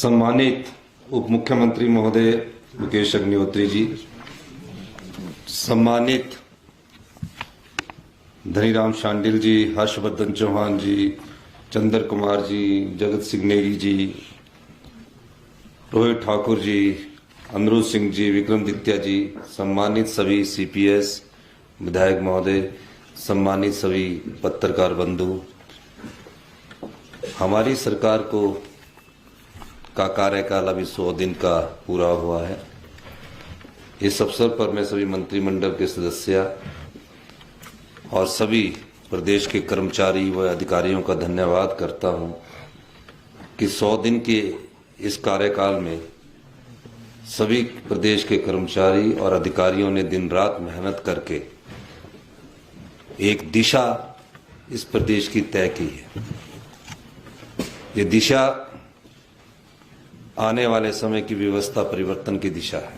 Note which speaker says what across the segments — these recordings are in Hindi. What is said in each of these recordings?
Speaker 1: सम्मानित उप मुख्यमंत्री महोदय मुकेश अग्निहोत्री जी, सम्मानित धनीराम शांडिल जी, हर्षवर्धन चौहान जी, चंद्र कुमार जी, जगत सिंह नेगी जी, रोहित ठाकुर जी, अमरूद सिंह जी, विक्रमादित्य जी, सम्मानित सभी सीपीएस विधायक महोदय, सम्मानित सभी पत्रकार बंधु, हमारी सरकार का कार्यकाल अभी 100 दिन का पूरा हुआ है। इस अवसर पर मैं सभी मंत्रिमंडल के सदस्य और सभी प्रदेश के कर्मचारी व अधिकारियों का धन्यवाद करता हूं कि 100 दिन के इस कार्यकाल में सभी प्रदेश के कर्मचारी और अधिकारियों ने दिन रात मेहनत करके एक दिशा इस प्रदेश की तय की है। ये दिशा आने वाले समय की व्यवस्था परिवर्तन की दिशा है।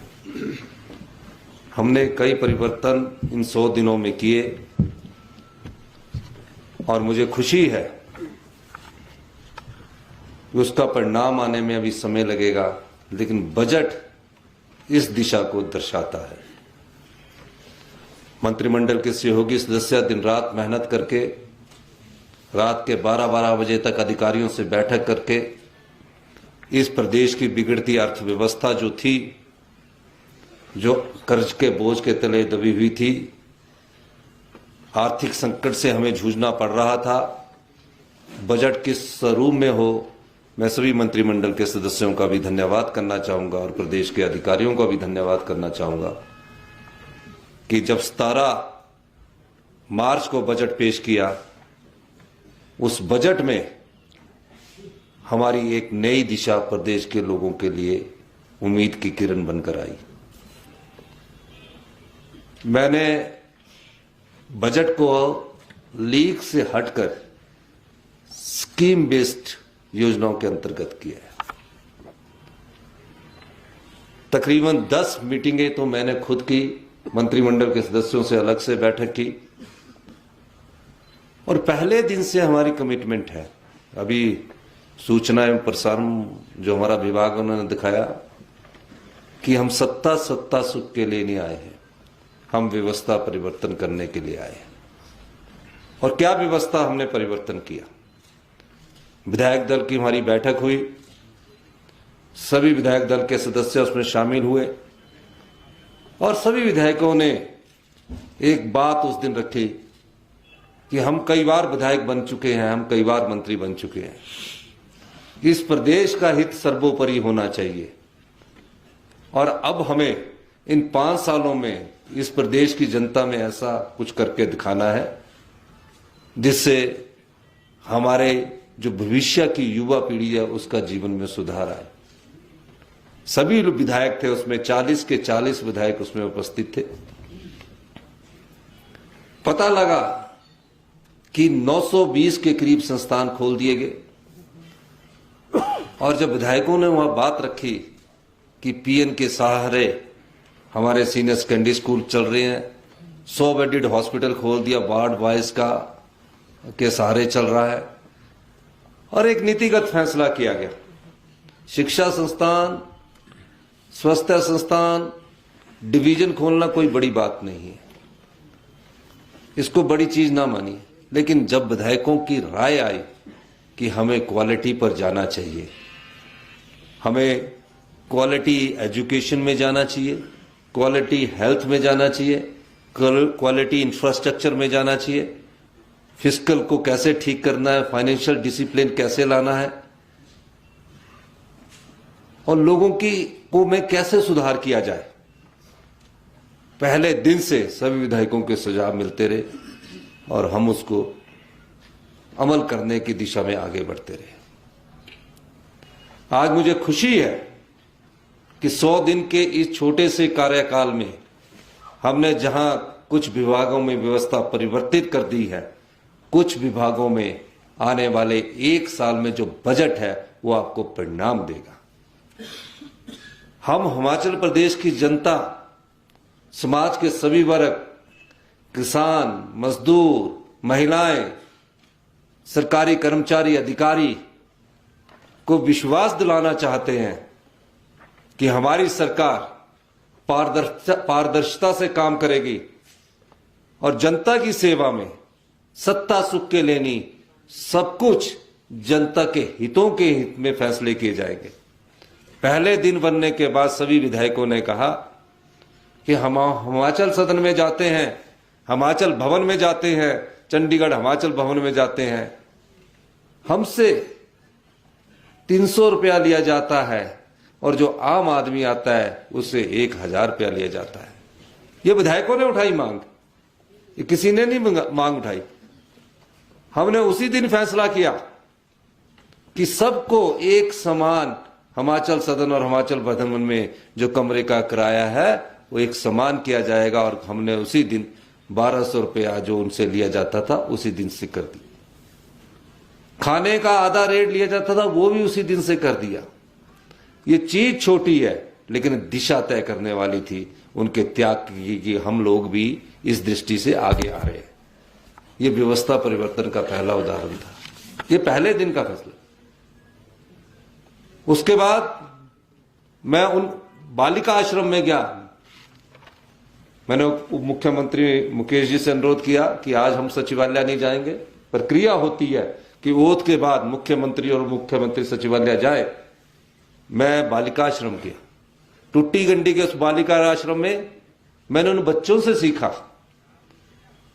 Speaker 1: हमने कई परिवर्तन इन 100 दिनों में किए और मुझे खुशी है कि उसका परिणाम आने में अभी समय लगेगा, लेकिन बजट इस दिशा को दर्शाता है। मंत्रिमंडल के सहयोगी सदस्य दिन रात मेहनत करके रात के 12-12 बजे तक अधिकारियों से बैठक करके इस प्रदेश की बिगड़ती अर्थव्यवस्था जो थी, जो कर्ज के बोझ के तले दबी हुई थी, आर्थिक संकट से हमें जूझना पड़ रहा था, बजट किस स्वरूप में हो, मैं सभी मंत्रिमंडल के सदस्यों का भी धन्यवाद करना चाहूंगा और प्रदेश के अधिकारियों का भी धन्यवाद करना चाहूंगा कि जब 17 मार्च को बजट पेश किया, उस बजट में हमारी एक नई दिशा प्रदेश के लोगों के लिए उम्मीद की किरण बनकर आई। मैंने बजट को लीक से हटकर स्कीम बेस्ड योजनाओं के अंतर्गत किया है। तकरीबन 10 मीटिंगें तो मैंने खुद की, मंत्रिमंडल के सदस्यों से अलग से बैठक की और पहले दिन से हमारी कमिटमेंट है। अभी सूचना एवं प्रसारण जो हमारा विभाग उन्होंने दिखाया कि हम सत्ता सुख के लिए नहीं आए हैं, हम व्यवस्था परिवर्तन करने के लिए आए हैं। और क्या व्यवस्था हमने परिवर्तन किया? विधायक दल की हमारी बैठक हुई, सभी विधायक दल के सदस्य उसमें शामिल हुए और सभी विधायकों ने एक बात उस दिन रखी कि हम कई बार विधायक बन चुके हैं, हम कई बार मंत्री बन चुके हैं, इस प्रदेश का हित सर्वोपरि होना चाहिए और अब हमें इन 5 सालों में इस प्रदेश की जनता में ऐसा कुछ करके दिखाना है जिससे हमारे जो भविष्य की युवा पीढ़ी है उसका जीवन में सुधार आए। सभी लोग विधायक थे उसमें, 40 के 40 विधायक उसमें उपस्थित थे। पता लगा कि 920 के करीब संस्थान खोल दिए गए और जब विधायकों ने वहां बात रखी कि पीएन के सहारे हमारे सीनियर सेकेंडरी स्कूल चल रहे हैं, 100 बेडेड हॉस्पिटल खोल दिया, वार्ड वाइज का के सहारे चल रहा है और एक नीतिगत फैसला किया गया, शिक्षा संस्थान, स्वास्थ्य संस्थान, डिवीजन खोलना कोई बड़ी बात नहीं है, इसको बड़ी चीज ना मानिए। लेकिन जब विधायकों की राय आई कि हमें क्वालिटी पर जाना चाहिए, हमें क्वालिटी एजुकेशन में जाना चाहिए, क्वालिटी हेल्थ में जाना चाहिए, क्वालिटी इंफ्रास्ट्रक्चर में जाना चाहिए, फिस्कल को कैसे ठीक करना है, फाइनेंशियल डिसिप्लिन कैसे लाना है और लोगों को में कैसे सुधार किया जाए, पहले दिन से सभी विधायकों के सुझाव मिलते रहे और हम उसको अमल करने की दिशा में आगे बढ़ते रहे। आज मुझे खुशी है कि 100 दिन के इस छोटे से कार्यकाल में हमने जहां कुछ विभागों में व्यवस्था परिवर्तित कर दी है, कुछ विभागों में आने वाले 1 साल में जो बजट है वो आपको परिणाम देगा। हम हिमाचल प्रदेश की जनता, समाज के सभी वर्ग, किसान, मजदूर, महिलाएं, सरकारी कर्मचारी, अधिकारी, को विश्वास दिलाना चाहते हैं कि हमारी सरकार पारदर्शिता से काम करेगी और जनता की सेवा में सत्ता सुख के लिए नहीं, सब कुछ जनता के हितों के हित में फैसले किए जाएंगे। पहले दिन बनने के बाद सभी विधायकों ने कहा कि हम हिमाचल सदन में जाते हैं, हिमाचल भवन में जाते हैं, चंडीगढ़ हिमाचल भवन में जाते हैं, हमसे 300 रुपया लिया जाता है और जो आम आदमी आता है उससे 1000 रुपया लिया जाता है। ये विधायकों ने उठाई मांग, ये किसी ने नहीं मांग उठाई। हमने उसी दिन फैसला किया कि सबको एक समान हिमाचल सदन और हिमाचल भवन में जो कमरे का किराया है वो एक समान किया जाएगा, और हमने उसी दिन 1200 रुपया जो उनसे लिया जाता था उसी दिन से कर दी। खाने का आधा रेट लिया जाता था वो भी उसी दिन से कर दिया। ये चीज छोटी है लेकिन दिशा तय करने वाली थी उनके त्याग की कि हम लोग भी इस दृष्टि से आगे आ रहे हैं। ये व्यवस्था परिवर्तन का पहला उदाहरण था, ये पहले दिन का फैसला। उसके बाद मैं उन बालिका आश्रम में गया। मैंने उप मुख्यमंत्री मुकेश जी से अनुरोध किया कि आज हम सचिवालय नहीं जाएंगे, प्रक्रिया होती है कि ओथ के बाद मुख्यमंत्री और मुख्यमंत्री सचिवालय जाए। मैं बालिका आश्रम गया, टूटी गंडी के उस बालिका आश्रम में मैंने उन बच्चों से सीखा।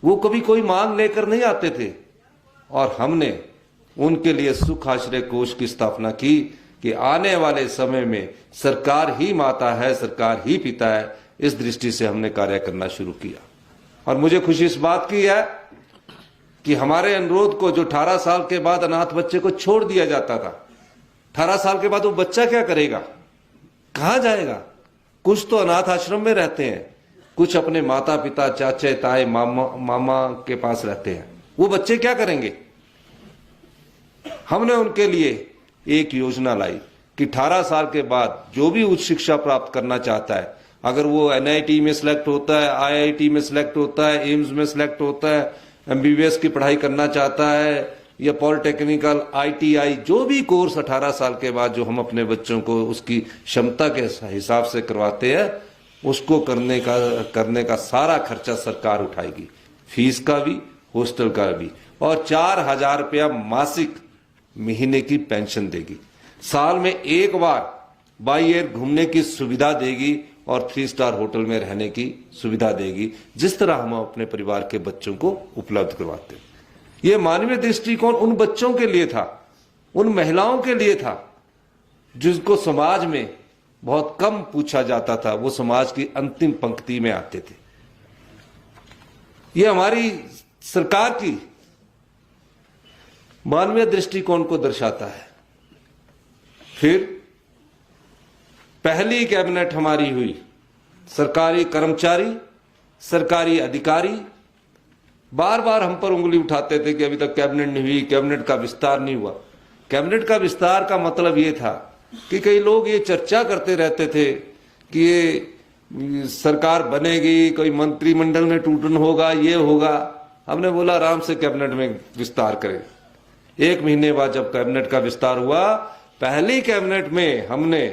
Speaker 1: वो कभी कोई मांग लेकर नहीं आते थे और हमने उनके लिए सुख आश्रय कोष की स्थापना की कि आने वाले समय में सरकार ही माता है, सरकार ही पिता है। इस दृष्टि से हमने कार्य करना शुरू किया और मुझे खुशी इस बात की है कि हमारे अनुरोध को, जो 18 साल के बाद अनाथ बच्चे को छोड़ दिया जाता था, 18 साल के बाद वो बच्चा क्या करेगा, कहां जाएगा? कुछ तो अनाथ आश्रम में रहते हैं, कुछ अपने माता पिता, चाचे ताए, मामा के पास रहते हैं। वो बच्चे क्या करेंगे? हमने उनके लिए एक योजना लाई कि 18 साल के बाद जो भी उच्च शिक्षा प्राप्त करना चाहता है, अगर वो NIT में सिलेक्ट होता है, IIT में सिलेक्ट होता है, एम्स में सिलेक्ट होता है, MBBS की पढ़ाई करना चाहता है या पॉलिटेक्निकल, ITI, जो भी कोर्स 18 साल के बाद जो हम अपने बच्चों को उसकी क्षमता के हिसाब से करवाते हैं, उसको करने का सारा खर्चा सरकार उठाएगी, फीस का भी, हॉस्टल का भी, और 4000 रुपया मासिक महीने की पेंशन देगी। साल में एक बार बाई एयर घूमने की सुविधा देगी और 3 स्टार होटल में रहने की सुविधा देगी, जिस तरह हम अपने परिवार के बच्चों को उपलब्ध करवाते हैं। यह मानवीय दृष्टिकोण उन बच्चों के लिए था, उन महिलाओं के लिए था जिनको समाज में बहुत कम पूछा जाता था, वो समाज की अंतिम पंक्ति में आते थे। यह हमारी सरकार की मानवीय दृष्टिकोण को दर्शाता है। फिर पहली कैबिनेट हमारी हुई, सरकारी कर्मचारी, सरकारी अधिकारी बार बार हम पर उंगली उठाते थे कि अभी तक कैबिनेट नहीं हुई, कैबिनेट का विस्तार नहीं हुआ। कैबिनेट का विस्तार का मतलब ये था कि कई लोग ये चर्चा करते रहते थे कि ये सरकार बनेगी, कोई मंत्रिमंडल में टूटन होगा, ये होगा। हमने बोला आराम से कैबिनेट में विस्तार करें। 1 महीने बाद जब कैबिनेट का विस्तार हुआ, पहली कैबिनेट में हमने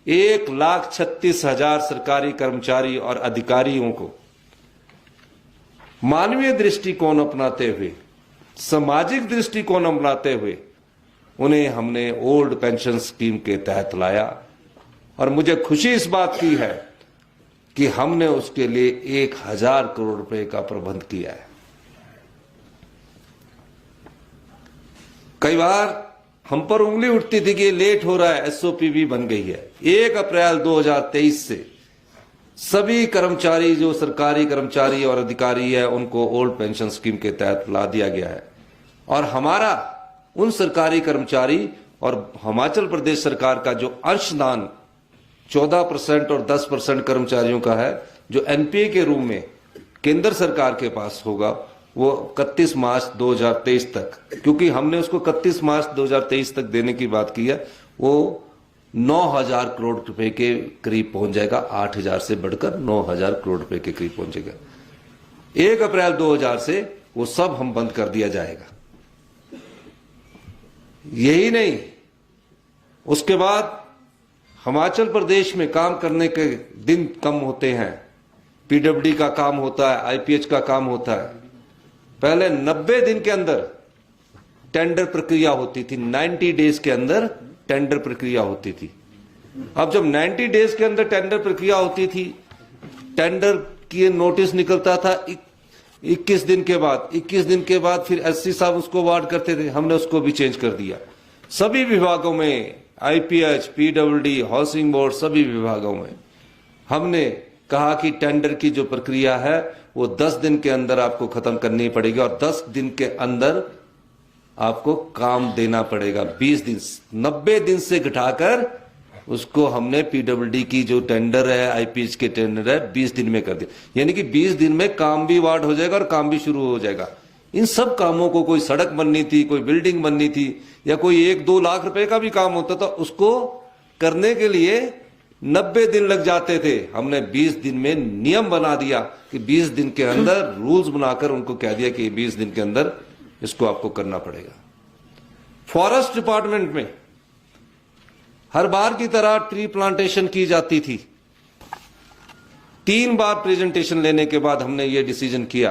Speaker 1: 1,36,000 सरकारी कर्मचारी और अधिकारियों को मानवीय दृष्टिकोण अपनाते हुए, सामाजिक दृष्टिकोण अपनाते हुए उन्हें हमने ओल्ड पेंशन स्कीम के तहत लाया। और मुझे खुशी इस बात की है कि हमने उसके लिए 1000 करोड़ रुपए का प्रबंध किया है। कई बार हम पर उंगली उठती थी कि ये लेट हो रहा है, SOP भी बन गई है। 1 अप्रैल 2023 से सभी कर्मचारी, जो सरकारी कर्मचारी और अधिकारी है, उनको ओल्ड पेंशन स्कीम के तहत ला दिया गया है। और हमारा उन सरकारी कर्मचारी और हिमाचल प्रदेश सरकार का जो अंशदान 14% और 10% कर्मचारियों का है, जो NPA के रूप में केंद्र सरकार के पास होगा, वो 31 मार्च 2023 तक, क्योंकि हमने उसको 31 मार्च 2023 तक देने की बात की है, वो 9,000 करोड़ रुपए के करीब पहुंच जाएगा। 8,000 से बढ़कर 9,000 करोड़ रुपए के करीब पहुंचेगा। 1 अप्रैल 2000 से वो सब हम बंद कर दिया जाएगा। यही नहीं, उसके बाद हिमाचल प्रदेश में काम करने के दिन कम होते हैं, पीडब्ल्यूडी का काम होता है, आईपीएच का काम होता है। पहले 90 दिन के अंदर टेंडर प्रक्रिया होती थी, 90 डेज के अंदर टेंडर प्रक्रिया होती थी। अब जब 90 डेज के अंदर टेंडर प्रक्रिया होती थी, टेंडर की नोटिस निकलता था 21 दिन के बाद। 21 दिन के बाद फिर एससी साहब उसको अवार्ड करते थे, हमने उसको भी चेंज कर दिया। सभी विभागों में, आईपीएच, पीडब्ल्यूडी, हाउसिंग बोर्ड, सभी विभागों में हमने कहा कि टेंडर की जो प्रक्रिया है वो 10 दिन के अंदर आपको खत्म करनी पड़ेगी और 10 दिन के अंदर आपको काम देना पड़ेगा। 20 दिन, 90 दिन से घटाकर उसको हमने पीडब्ल्यूडी की जो टेंडर है, आईपीएच के टेंडर है, 20 दिन में कर दिया। यानी कि 20 दिन में काम भी अवार्ड हो जाएगा और काम भी शुरू हो जाएगा। इन सब कामों को, कोई सड़क बननी थी, कोई बिल्डिंग बननी थी, या कोई 1-2 लाख रुपए का भी काम होता था, उसको करने के लिए 90 दिन लग जाते थे। हमने 20 दिन में नियम बना दिया कि 20 दिन के अंदर रूल्स बनाकर उनको कह दिया कि 20 दिन के अंदर इसको आपको करना पड़ेगा। फॉरेस्ट डिपार्टमेंट में हर बार की तरह ट्री प्लांटेशन की जाती थी। 3 बार प्रेजेंटेशन लेने के बाद हमने ये डिसीजन किया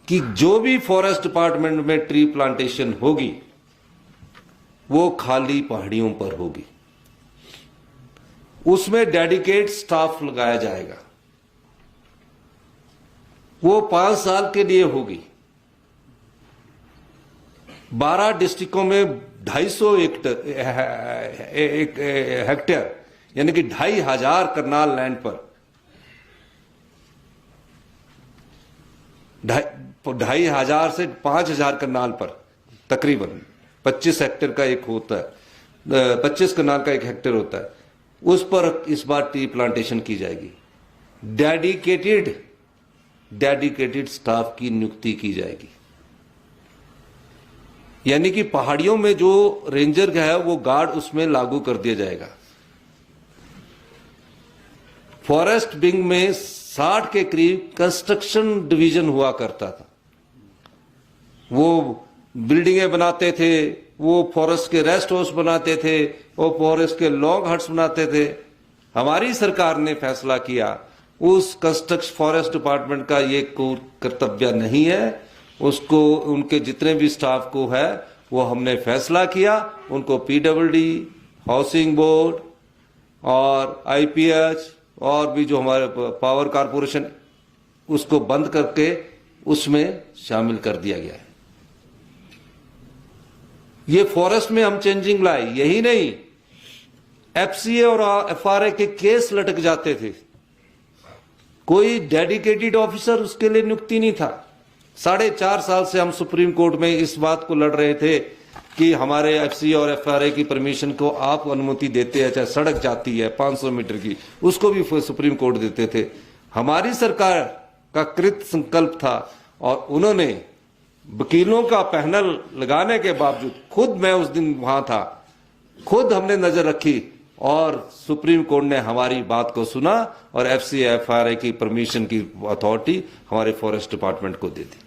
Speaker 1: कि जो भी फॉरेस्ट डिपार्टमेंट में ट्री प्लांटेशन होगी वो खाली पहाड़ियों पर होगी। उसमें डेडिकेट स्टाफ लगाया जाएगा। वो 5 साल के लिए होगी। 12 डिस्ट्रिक्टों में 250 हेक्टेयर यानी कि 2500 करनाल लैंड पर 2500 से 5000 करनाल पर तकरीबन 25 हेक्टेयर का एक होता है, 25 करनाल का 1 हेक्टेयर होता है। उस पर इस बार ट्री प्लांटेशन की जाएगी। डेडिकेटेड स्टाफ की नियुक्ति की जाएगी। यानी कि पहाड़ियों में जो रेंजर है वो गार्ड उसमें लागू कर दिया जाएगा। फॉरेस्ट विंग में 60 के करीब कंस्ट्रक्शन डिवीजन हुआ करता था। वो बिल्डिंगें बनाते थे, वो फॉरेस्ट के रेस्ट हाउस बनाते थे, वो फॉरेस्ट के लॉन्ग हट्स बनाते थे। हमारी सरकार ने फैसला किया उस कंस्ट्रक्शन फॉरेस्ट डिपार्टमेंट का ये कोई कर्तव्य नहीं है। उसको उनके जितने भी स्टाफ को है वो हमने फैसला किया उनको पीडब्ल्यूडी, हाउसिंग बोर्ड और आईपीएच और भी जो हमारे पावर कारपोरेशन उसको बंद करके उसमें शामिल कर दिया गया है। ये फॉरेस्ट में हम चेंजिंग लाए। यही नहीं, एफसीए और एफआरए के केस लटक जाते थे, कोई डेडिकेटेड ऑफिसर उसके लिए नियुक्ति नहीं था। 4.5 साल से हम सुप्रीम कोर्ट में इस बात को लड़ रहे थे कि हमारे एफसीए और एफआरए की परमिशन को आप अनुमति देते हैं, चाहे सड़क जाती है 500 मीटर की, उसको भी सुप्रीम कोर्ट देते थे। हमारी सरकार का कृत संकल्प था और उन्होंने वकीलों का पैनल लगाने के बावजूद, खुद मैं उस दिन वहां था, खुद हमने नजर रखी और सुप्रीम कोर्ट ने हमारी बात को सुना और एफसीए एफआरए की परमिशन की अथॉरिटी हमारे फॉरेस्ट डिपार्टमेंट को दे दी।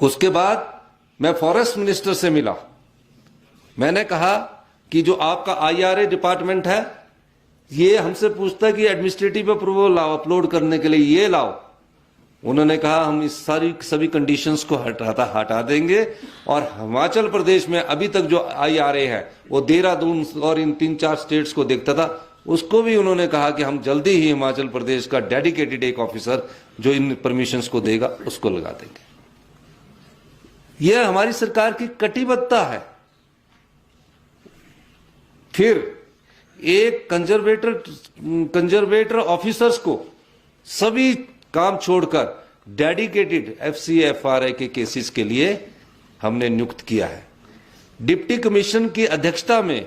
Speaker 1: उसके बाद मैं फॉरेस्ट मिनिस्टर से मिला। मैंने कहा कि जो आपका आईआरए डिपार्टमेंट है ये हमसे पूछता है कि एडमिनिस्ट्रेटिव अप्रूवल लाओ, अपलोड करने के लिए ये लाओ। उन्होंने कहा हम इस सभी कंडीशंस को हटा देंगे और हिमाचल प्रदेश में अभी तक जो आईआरए है वो देहरादून और इन 3-4 स्टेट्स को देखता था, उसको भी उन्होंने कहा कि हम जल्दी ही हिमाचल प्रदेश का डेडिकेटेड एक ऑफिसर जो इन परमिशंस को देगा उसको लगा देंगे। यह हमारी सरकार की कटिबद्धता है। फिर एक कंजर्वेटर ऑफिसर्स को सभी काम छोड़कर डेडिकेटेड एफसीए एफआरए के केसेस के लिए हमने नियुक्त किया है। डिप्टी कमिश्नर की अध्यक्षता में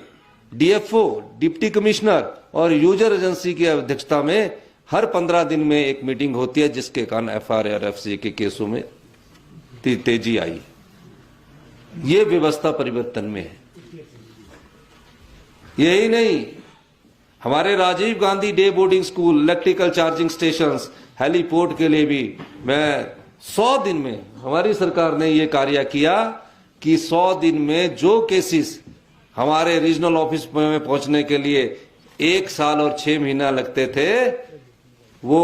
Speaker 1: डीएफओ, डिप्टी कमिश्नर और यूजर एजेंसी की अध्यक्षता में हर 15 दिन में एक मीटिंग होती है, जिसके कारण एफआरए और एफसीए के केसों में तेजी आई। ये व्यवस्था परिवर्तन में है। यही नहीं, हमारे Rajiv Gandhi day boarding school, electrical charging stations, heliport के लिए भी मैं 100 दिन में हमारी सरकार ने यह कार्य किया कि 100 दिन में जो केसेस हमारे रीजनल ऑफिस में पहुंचने के लिए 1 साल और 6 महीना लगते थे, वो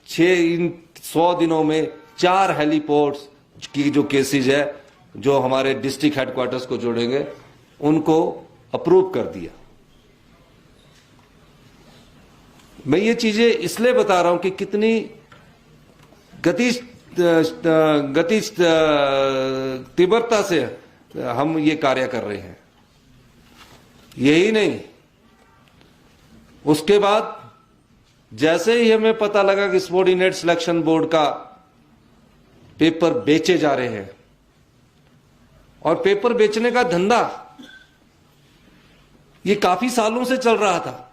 Speaker 1: 100 दिनों में 4 हेलीपोर्ट्स की जो केसेज है जो हमारे डिस्ट्रिक्ट हेडक्वार्टर्स को जोड़ेंगे, उनको अप्रूव कर दिया। मैं ये चीजें इसलिए बता रहा हूं कि कितनी गति तीव्रता से हम ये कार्य कर रहे हैं। यही नहीं, उसके बाद जैसे ही हमें पता लगा कि सबॉर्डिनेट सिलेक्शन बोर्ड का पेपर बेचे जा रहे हैं, और पेपर बेचने का धंधा ये काफी सालों से चल रहा था।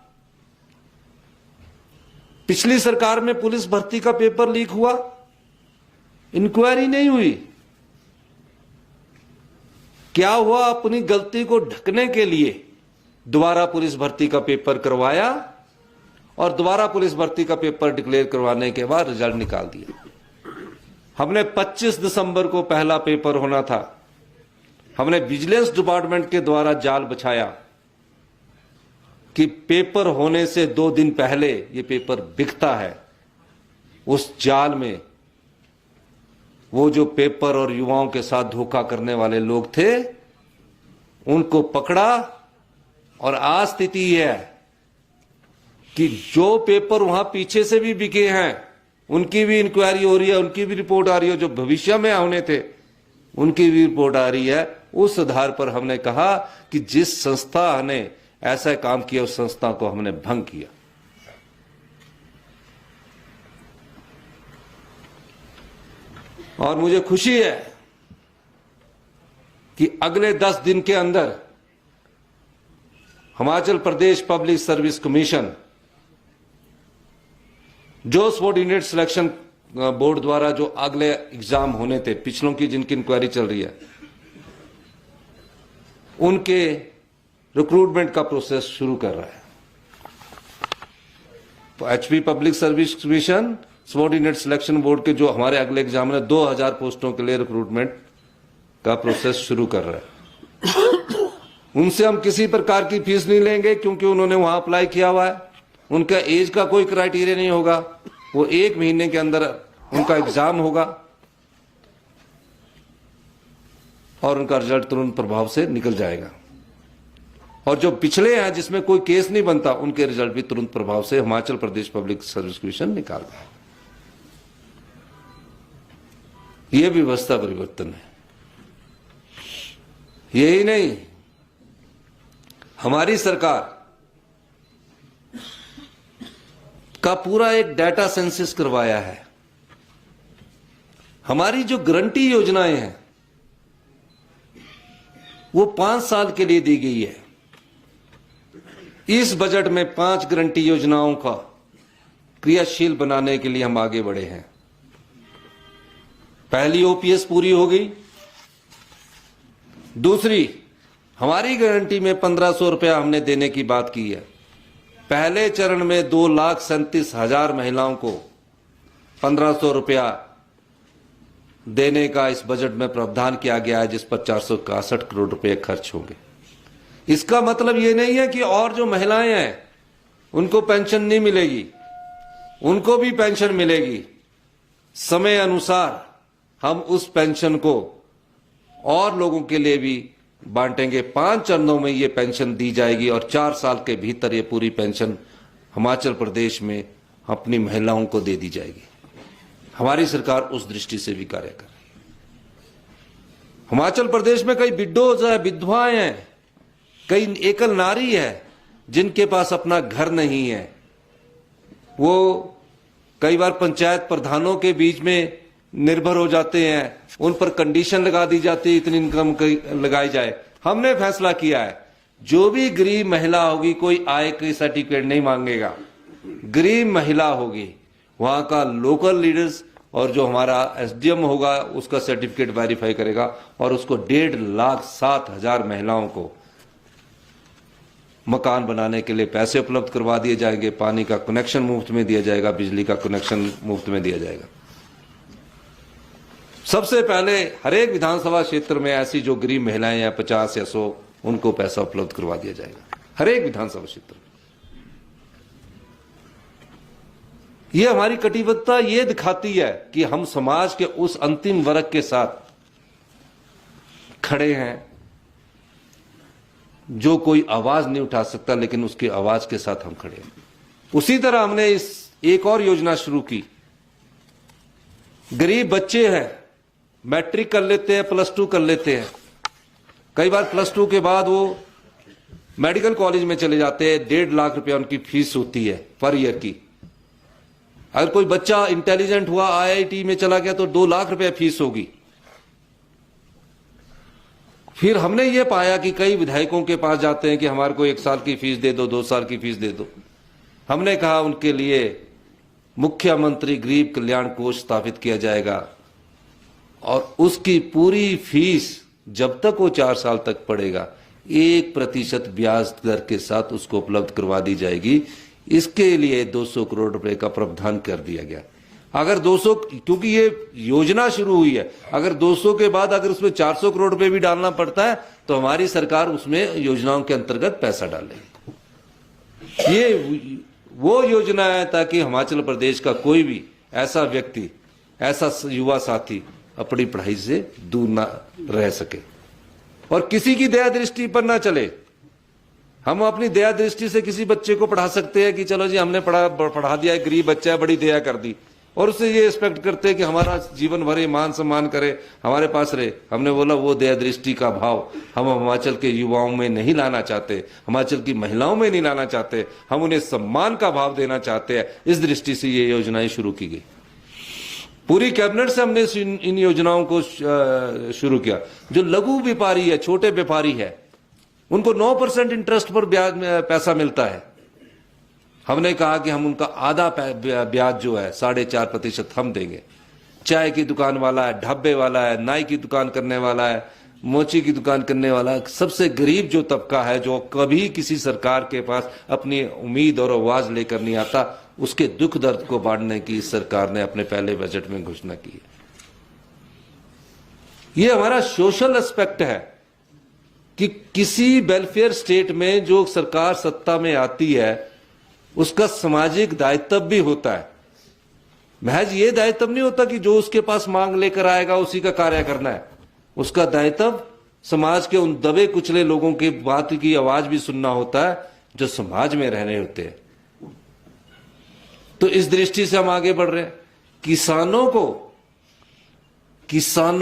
Speaker 1: पिछली सरकार में पुलिस भर्ती का पेपर लीक हुआ, इंक्वायरी नहीं हुई। क्या हुआ, अपनी गलती को ढकने के लिए दोबारा पुलिस भर्ती का पेपर करवाया, और दोबारा पुलिस भर्ती का पेपर डिक्लेयर करवाने के बाद रिजल्ट निकाल दिया। हमने 25 दिसंबर को पहला पेपर होना था, हमने विजिलेंस डिपार्टमेंट के द्वारा जाल बिछाया कि पेपर होने से 2 दिन पहले ये पेपर बिकता है। उस जाल में वो जो पेपर और युवाओं के साथ धोखा करने वाले लोग थे, उनको पकड़ा, और आज स्थिति यह है कि जो पेपर वहां पीछे से भी बिके हैं, उनकी भी इंक्वायरी हो रही है, उनकी भी रिपोर्ट आ रही है, जो भविष्य में होने थे उनकी भी रिपोर्ट आ रही है। उस आधार पर हमने कहा कि जिस संस्था ने ऐसा काम किया, उस संस्था को हमने भंग किया। और मुझे खुशी है कि अगले 10 दिन के अंदर Himachal Pradesh public service commission, जो सबॉर्डिनेट सिलेक्शन बोर्ड द्वारा जो अगले एग्जाम होने थे, पिछलों की जिनकी इंक्वायरी चल रही है, उनके रिक्रूटमेंट का प्रोसेस शुरू कर रहा है। तो HP public service commission, subordinate selection board के जो हमारे अगले एग्जाम है, 2000 पोस्टों के लिए रिक्रूटमेंट का प्रोसेस शुरू कर रहा है। उनसे हम किसी प्रकार की फीस नहीं लेंगे, क्योंकि उन्होंने वहां अप्लाई किया हुआ है। उनका एज का कोई क्राइटेरिया नहीं होगा, वो 1 महीने के अंदर उनका एग्जाम होगा और उनका रिजल्ट तुरंत प्रभाव से निकल जाएगा। और जो पिछले हैं जिसमें कोई केस नहीं बनता, उनके रिजल्ट भी तुरंत प्रभाव से Himachal Pradesh public service commission निकालता है। यह व्यवस्था परिवर्तन है। यही नहीं, हमारी सरकार का पूरा एक डाटा सेंसस करवाया है। हमारी जो गारंटी योजनाएं हैं वो 5 साल के लिए दी गई है। इस बजट में 5 गारंटी योजनाओं का क्रियाशील बनाने के लिए हम आगे बढ़े हैं। पहली ओपीएस पूरी हो गई। दूसरी, हमारी गारंटी में 1500 रुपया हमने देने की बात की है। पहले चरण में 2,37,000 महिलाओं को 1500 रुपया देने का इस बजट में प्रावधान किया गया है, जिस पर 461 करोड़ रुपए खर्च होंगे। इसका मतलब यह नहीं है कि और जो महिलाएं हैं उनको पेंशन नहीं मिलेगी, उनको भी पेंशन मिलेगी। समय अनुसार हम उस पेंशन को और लोगों के लिए भी बांटेंगे। 5 चरणों में ये पेंशन दी जाएगी और 4 साल के भीतर ये पूरी पेंशन हिमाचल प्रदेश में अपनी महिलाओं को दे दी जाएगी। हमारी सरकार उस दृष्टि से भी कार्य कर रही है। हिमाचल प्रदेश में कई विडोज है, विधवाएं हैं, कई एकल नारी है जिनके पास अपना घर नहीं है। वो कई बार पंचायत प्रधानों के बीच में निर्भर हो जाते हैं, उन पर कंडीशन लगा दी जाती है इतनी इनकम लगाई जाए। हमने फैसला किया है जो भी गरीब महिला होगी कोई आय की सर्टिफिकेट नहीं मांगेगा। गरीब महिला होगी वहां का लोकल लीडर्स और जो हमारा एसडीएम होगा उसका सर्टिफिकेट वेरीफाई करेगा और उसको 1,07,000 महिलाओं को मकान बनाने के लिए पैसे उपलब्ध करवा दिए जाएंगे। पानी का कनेक्शन मुफ्त में दिया जाएगा, बिजली का कनेक्शन मुफ्त में दिया जाएगा। सबसे पहले हर एक विधानसभा क्षेत्र में ऐसी जो गरीब महिलाएं हैं 50 या 100, उनको पैसा उपलब्ध करवा दिया जाएगा, हर एक विधानसभा क्षेत्र में। यह हमारी कटिबद्धता ये दिखाती है कि हम समाज के उस अंतिम वर्ग के साथ खड़े हैं जो कोई आवाज नहीं उठा सकता, लेकिन उसकी आवाज के साथ हम खड़े हैं। उसी तरह हमने इस एक और योजना शुरू की। गरीब बच्चे हैं, मैट्रिक कर लेते हैं, +2 कर लेते हैं, कई बार +2 के बाद वो मेडिकल कॉलेज में चले जाते हैं, 1.5 लाख रुपया उनकी फीस होती है पर ईयर की। अगर कोई बच्चा इंटेलिजेंट हुआ, IIT में चला गया तो 2 लाख रुपया फीस होगी। फिर हमने ये पाया कि कई विधायकों के पास जाते हैं कि हमारे को 1 साल की फीस दे दो, 2 साल की फीस दे दो। हमने कहा उनके लिए मुख्यमंत्री गरीब कल्याण कोष स्थापित किया जाएगा और उसकी पूरी फीस जब तक वो 4 साल तक पड़ेगा 1% ब्याज दर के साथ उसको उपलब्ध करवा दी जाएगी। इसके लिए 200 करोड़ रुपए का प्रावधान कर दिया गया। अगर 200, क्योंकि ये योजना शुरू हुई है, अगर 200 के बाद अगर उसमें 400 करोड़ रुपए भी डालना पड़ता है तो हमारी सरकार उसमें योजनाओं के अंतर्गत पैसा डालेगी। ये वो योजना है ताकि हिमाचल प्रदेश का कोई भी ऐसा व्यक्ति, ऐसा युवा साथी अपनी पढ़ाई से दूर ना रह सके और किसी की दया दृष्टि पर ना चले। हम अपनी दया दृष्टि से किसी बच्चे को पढ़ा सकते हैं कि चलो जी हमने पढ़ा दिया, गरीब बच्चा है, बड़ी दया कर दी, और उससे ये एक्सपेक्ट करते हैं कि हमारा जीवन भर मान सम्मान करे, हमारे पास रहे। हमने बोला वो दया दृष्टि का भाव हम हिमाचल के युवाओं में नहीं लाना चाहते, हिमाचल की महिलाओं में नहीं लाना चाहते, हम उन्हें सम्मान का भाव देना चाहते हैं। इस दृष्टि से ये योजनाएं शुरू की गई। पूरी कैबिनेट से हमने इन योजनाओं को शुरू किया। जो लघु व्यापारी है, छोटे व्यापारी है, उनको 9% इंटरेस्ट पर ब्याज पैसा मिलता है। हमने कहा कि हम उनका आधा ब्याज जो है 4.5% हम देंगे। चाय की दुकान वाला है, ढाबे वाला है, नाई की दुकान करने वाला है, मोची की दुकान करने वाला है, सबसे गरीब जो तबका है, जो कभी किसी सरकार के पास अपनी उम्मीद और आवाज लेकर नहीं आता, उसके दुख दर्द को बांटने की सरकार ने अपने पहले बजट में घोषणा की है। ये हमारा सोशल एस्पेक्ट है कि किसी वेलफेयर स्टेट में जो सरकार सत्ता में आती है उसका सामाजिक दायित्व भी होता है। महज ये दायित्व नहीं होता कि जो उसके पास मांग लेकर आएगा उसी का कार्य करना है। उसका दायित्व समाज के उन दबे कुचले लोगों की बात की आवाज भी सुनना होता है जो समाज में रहने होते हैं। तो इस दृष्टि से हम आगे बढ़ रहे हैं। किसानों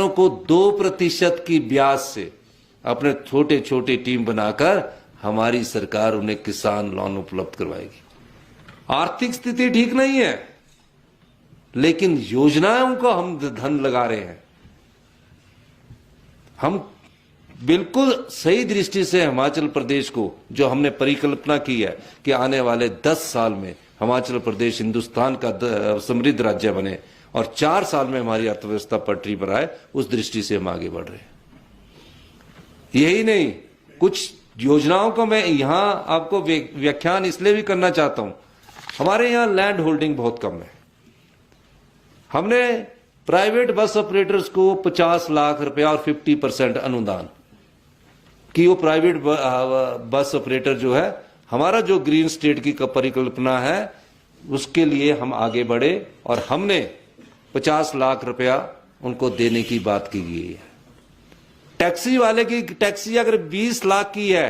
Speaker 1: को 2% की ब्याज से अपने छोटे छोटे टीम बनाकर हमारी सरकार उन्हें किसान लोन उपलब्ध करवाएगी। आर्थिक स्थिति ठीक नहीं है, लेकिन योजनाओं को हम धन लगा रहे हैं। हम बिल्कुल सही दृष्टि से हिमाचल प्रदेश को, जो हमने परिकल्पना की है कि आने वाले 10 साल में हिमाचल प्रदेश हिंदुस्तान का समृद्ध राज्य बने और 4 साल में हमारी अर्थव्यवस्था पटरी पर आए, उस दृष्टि से हम आगे बढ़ रहे हैं। यही नहीं, कुछ योजनाओं को मैं यहां आपको व्याख्यान इसलिए भी करना चाहता हूं। हमारे यहां लैंड होल्डिंग बहुत कम है। हमने प्राइवेट बस ऑपरेटर्स को 50 लाख रुपया और 50% अनुदान कि वो प्राइवेट बस ऑपरेटर जो है, हमारा जो ग्रीन स्टेट की परिकल्पना है उसके लिए हम आगे बढ़े और हमने 50 लाख रुपया उनको देने की बात की गई है। टैक्सी वाले की टैक्सी अगर 20 लाख की है,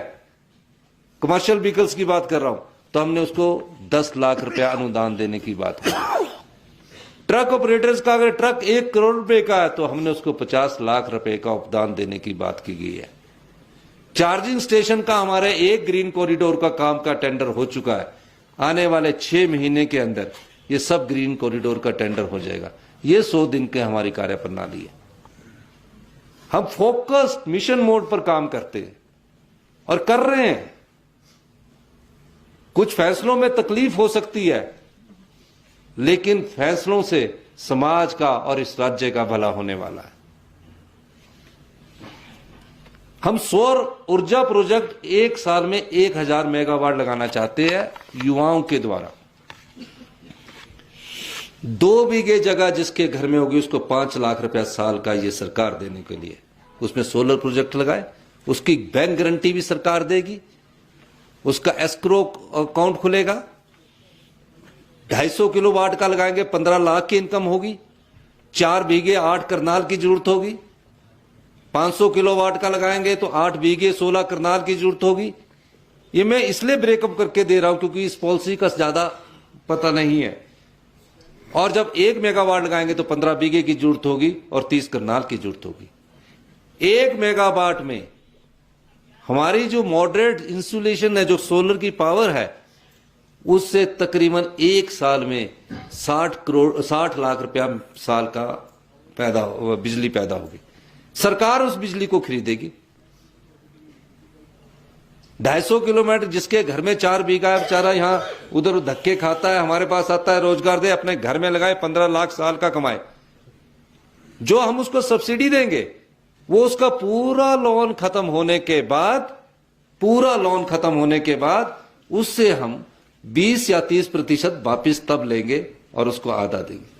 Speaker 1: कमर्शियल व्हीकल्स की बात कर रहा हूं, तो हमने उसको 10 लाख रुपया अनुदान देने की बात की। ट्रक ऑपरेटर्स का अगर ट्रक 1 करोड़ रुपए का है तो हमने उसको 50 लाख रुपए का उपदान देने की बात की गई है। चार्जिंग स्टेशन का हमारे एक ग्रीन कॉरिडोर का काम का टेंडर हो चुका है। आने वाले 6 महीने के अंदर ये सब ग्रीन कॉरिडोर का टेंडर हो जाएगा। ये 100 दिन के हमारी कार्य प्रणाली है। हम फोकस्ड मिशन मोड पर काम करते हैं और कर रहे हैं। कुछ फैसलों में तकलीफ हो सकती है, लेकिन फैसलों से समाज का और इस राज्य का भला होने वाला है। हम सौर ऊर्जा प्रोजेक्ट 1 साल में 1000 मेगावाट लगाना चाहते हैं युवाओं के द्वारा। 2 बीघे जगह जिसके घर में होगी उसको 5 लाख रुपया साल का ये सरकार देने के लिए, उसमें सोलर प्रोजेक्ट लगाए उसकी बैंक गारंटी भी सरकार देगी, उसका एस्क्रो अकाउंट खुलेगा। 250 किलोवाट का लगाएंगे 15 लाख की इनकम होगी। 4 बीघे 8 करनाल की जरूरत होगी। 500 किलोवाट का लगाएंगे तो 8 बीघे 16 करनाल की जरूरत होगी। ये मैं इसलिए ब्रेकअप करके दे रहा हूं क्योंकि इस पॉलिसी का ज्यादा पता नहीं है। और जब 1 मेगावाट लगाएंगे तो 15 बीघे की जरूरत होगी और 30 करनाल की जरूरत होगी। 1 मेगावाट में हमारी जो मॉडरेट इंसुलेशन है, जो सोलर की पावर है, उससे तकरीबन 1 साल में 60 लाख रुपया साल का बिजली पैदा होगी। सरकार उस बिजली को खरीदेगी। 250 किलोमीटर जिसके घर में 4 बीघा है, बेचारा यहां उधर धक्के खाता है, हमारे पास आता है, रोजगार दे, अपने घर में लगाए, 15 लाख साल का कमाए। जो हम उसको सब्सिडी देंगे वो उसका पूरा लोन खत्म होने के बाद उससे हम 20 या 30% वापिस तब लेंगे और उसको आधा देंगे।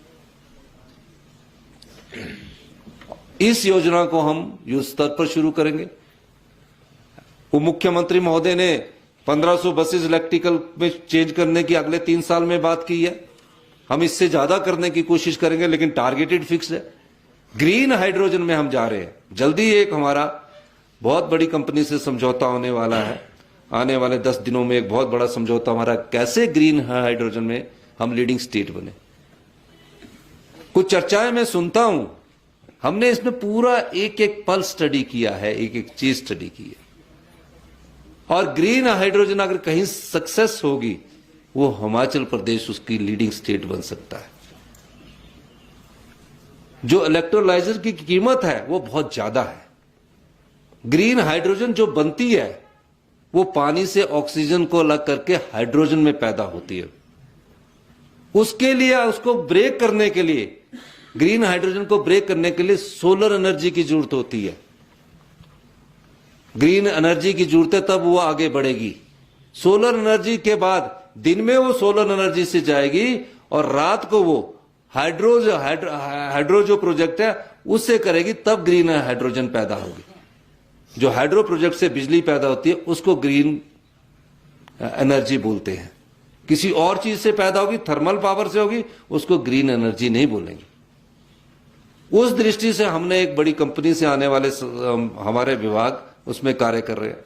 Speaker 1: इस योजना को हम युद्ध स्तर पर शुरू करेंगे। वो मुख्यमंत्री महोदय ने 1500 बसेस इलेक्ट्रिकल में चेंज करने की अगले 3 साल में बात की है। हम इससे ज्यादा करने की कोशिश करेंगे, लेकिन टारगेटेड फिक्स है। ग्रीन हाइड्रोजन में हम जा रहे हैं। जल्दी एक हमारा बहुत बड़ी कंपनी से समझौता होने वाला है। आने वाले 10 दिनों में एक बहुत बड़ा समझौता हमारा, कैसे ग्रीन हाइड्रोजन में हम लीडिंग स्टेट बने। कुछ चर्चाएं मैं सुनता हूं, हमने इसमें पूरा एक पल स्टडी किया है, एक चीज स्टडी की है। और ग्रीन हाइड्रोजन अगर कहीं सक्सेस होगी, वो हिमाचल प्रदेश उसकी लीडिंग स्टेट बन सकता है। जो इलेक्ट्रोलाइजर की कीमत है वो बहुत ज्यादा है। ग्रीन हाइड्रोजन जो बनती है वो पानी से ऑक्सीजन को अलग करके हाइड्रोजन में पैदा होती है। उसके लिए, उसको ब्रेक करने के लिए, ग्रीन हाइड्रोजन को ब्रेक करने के लिए सोलर एनर्जी की जरूरत होती है। ग्रीन एनर्जी की जरूरत है, तब वो आगे बढ़ेगी। सोलर एनर्जी के बाद दिन में वो सोलर एनर्जी से जाएगी और रात को वो हाइड्रो जो प्रोजेक्ट है उससे करेगी, तब ग्रीन हाइड्रोजन पैदा होगी। जो हाइड्रो प्रोजेक्ट से बिजली पैदा होती है उसको ग्रीन एनर्जी बोलते हैं। किसी और चीज से पैदा होगी, थर्मल पावर से होगी, उसको ग्रीन एनर्जी नहीं बोलेंगे। उस दृष्टि से हमने एक बड़ी कंपनी से आने वाले हमारे विभाग उसमें कार्य कर रहे हैं।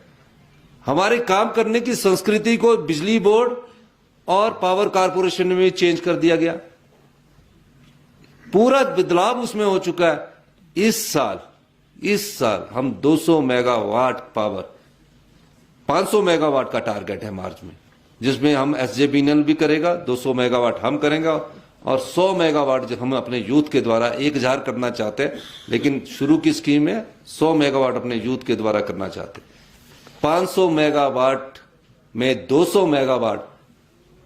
Speaker 1: हमारे काम करने की संस्कृति को बिजली बोर्ड और पावर कारपोरेशन में चेंज कर दिया गया। पूरा बदलाव उसमें हो चुका है। इस साल हम 200 मेगावाट पावर, 500 मेगावाट का टारगेट है मार्च में, जिसमें हम SJVN भी करेगा, 200 मेगावाट हम करेंगे और 100 मेगावाट जो हम अपने यूथ के द्वारा 1000 करना चाहते हैं, लेकिन शुरू की स्कीम में 100 मेगावाट अपने यूथ के द्वारा करना चाहते हैं। 500 मेगावाट में 200 megawatt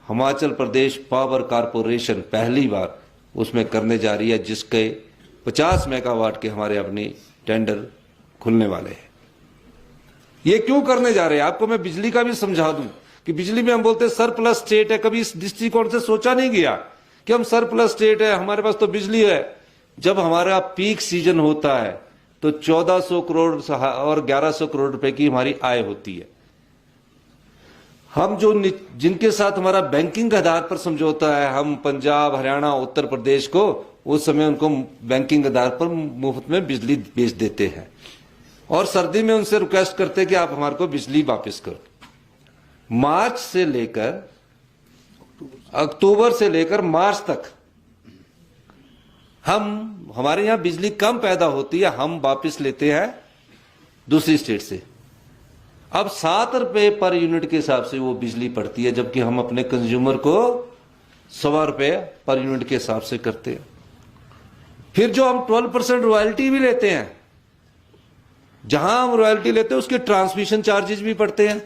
Speaker 1: Himachal Pradesh power corporation पहली बार उसमें करने जा रही है, जिसके 50 मेगावाट के हमारे अपनी टेंडर खुलने वाले हैं। ये क्यों करने जा रहे हैं आपको मैं बिजली का भी समझा दूं कि बिजली में हम बोलते हैं सरप्लस स्टेट है। कभी इस दृष्टिकोण से सोचा नहीं गया कि हम सरप्लस स्टेट है, हमारे पास तो बिजली है। जब हमारा पीक सीजन होता है तो 1400 करोड़ और 1100 करोड़ रुपए की हमारी आय होती है। हम जिनके साथ हमारा बैंकिंग के आधार पर समझौता है, हम पंजाब, हरियाणा, उत्तर प्रदेश को उस समय उनको बैंकिंग आधार पर मुफ्त में बिजली बेच देते हैं और सर्दी में उनसे रिक्वेस्ट करते हैं कि आप हमारे को बिजली वापस करो। मार्च से लेकर अक्टूबर से लेकर मार्च तक हमारे यहां बिजली कम पैदा होती है, हम वापस लेते हैं दूसरी स्टेट से। अब 7 रुपए पर यूनिट के हिसाब से वो बिजली पड़ती है, जबकि हम अपने कंज्यूमर को 1.25 रुपए पर यूनिट के हिसाब से करते हैं। फिर जो हम 12% रॉयल्टी भी लेते हैं, जहां हम रॉयल्टी लेते हैं उसके ट्रांसमिशन चार्जेस भी पड़ते हैं।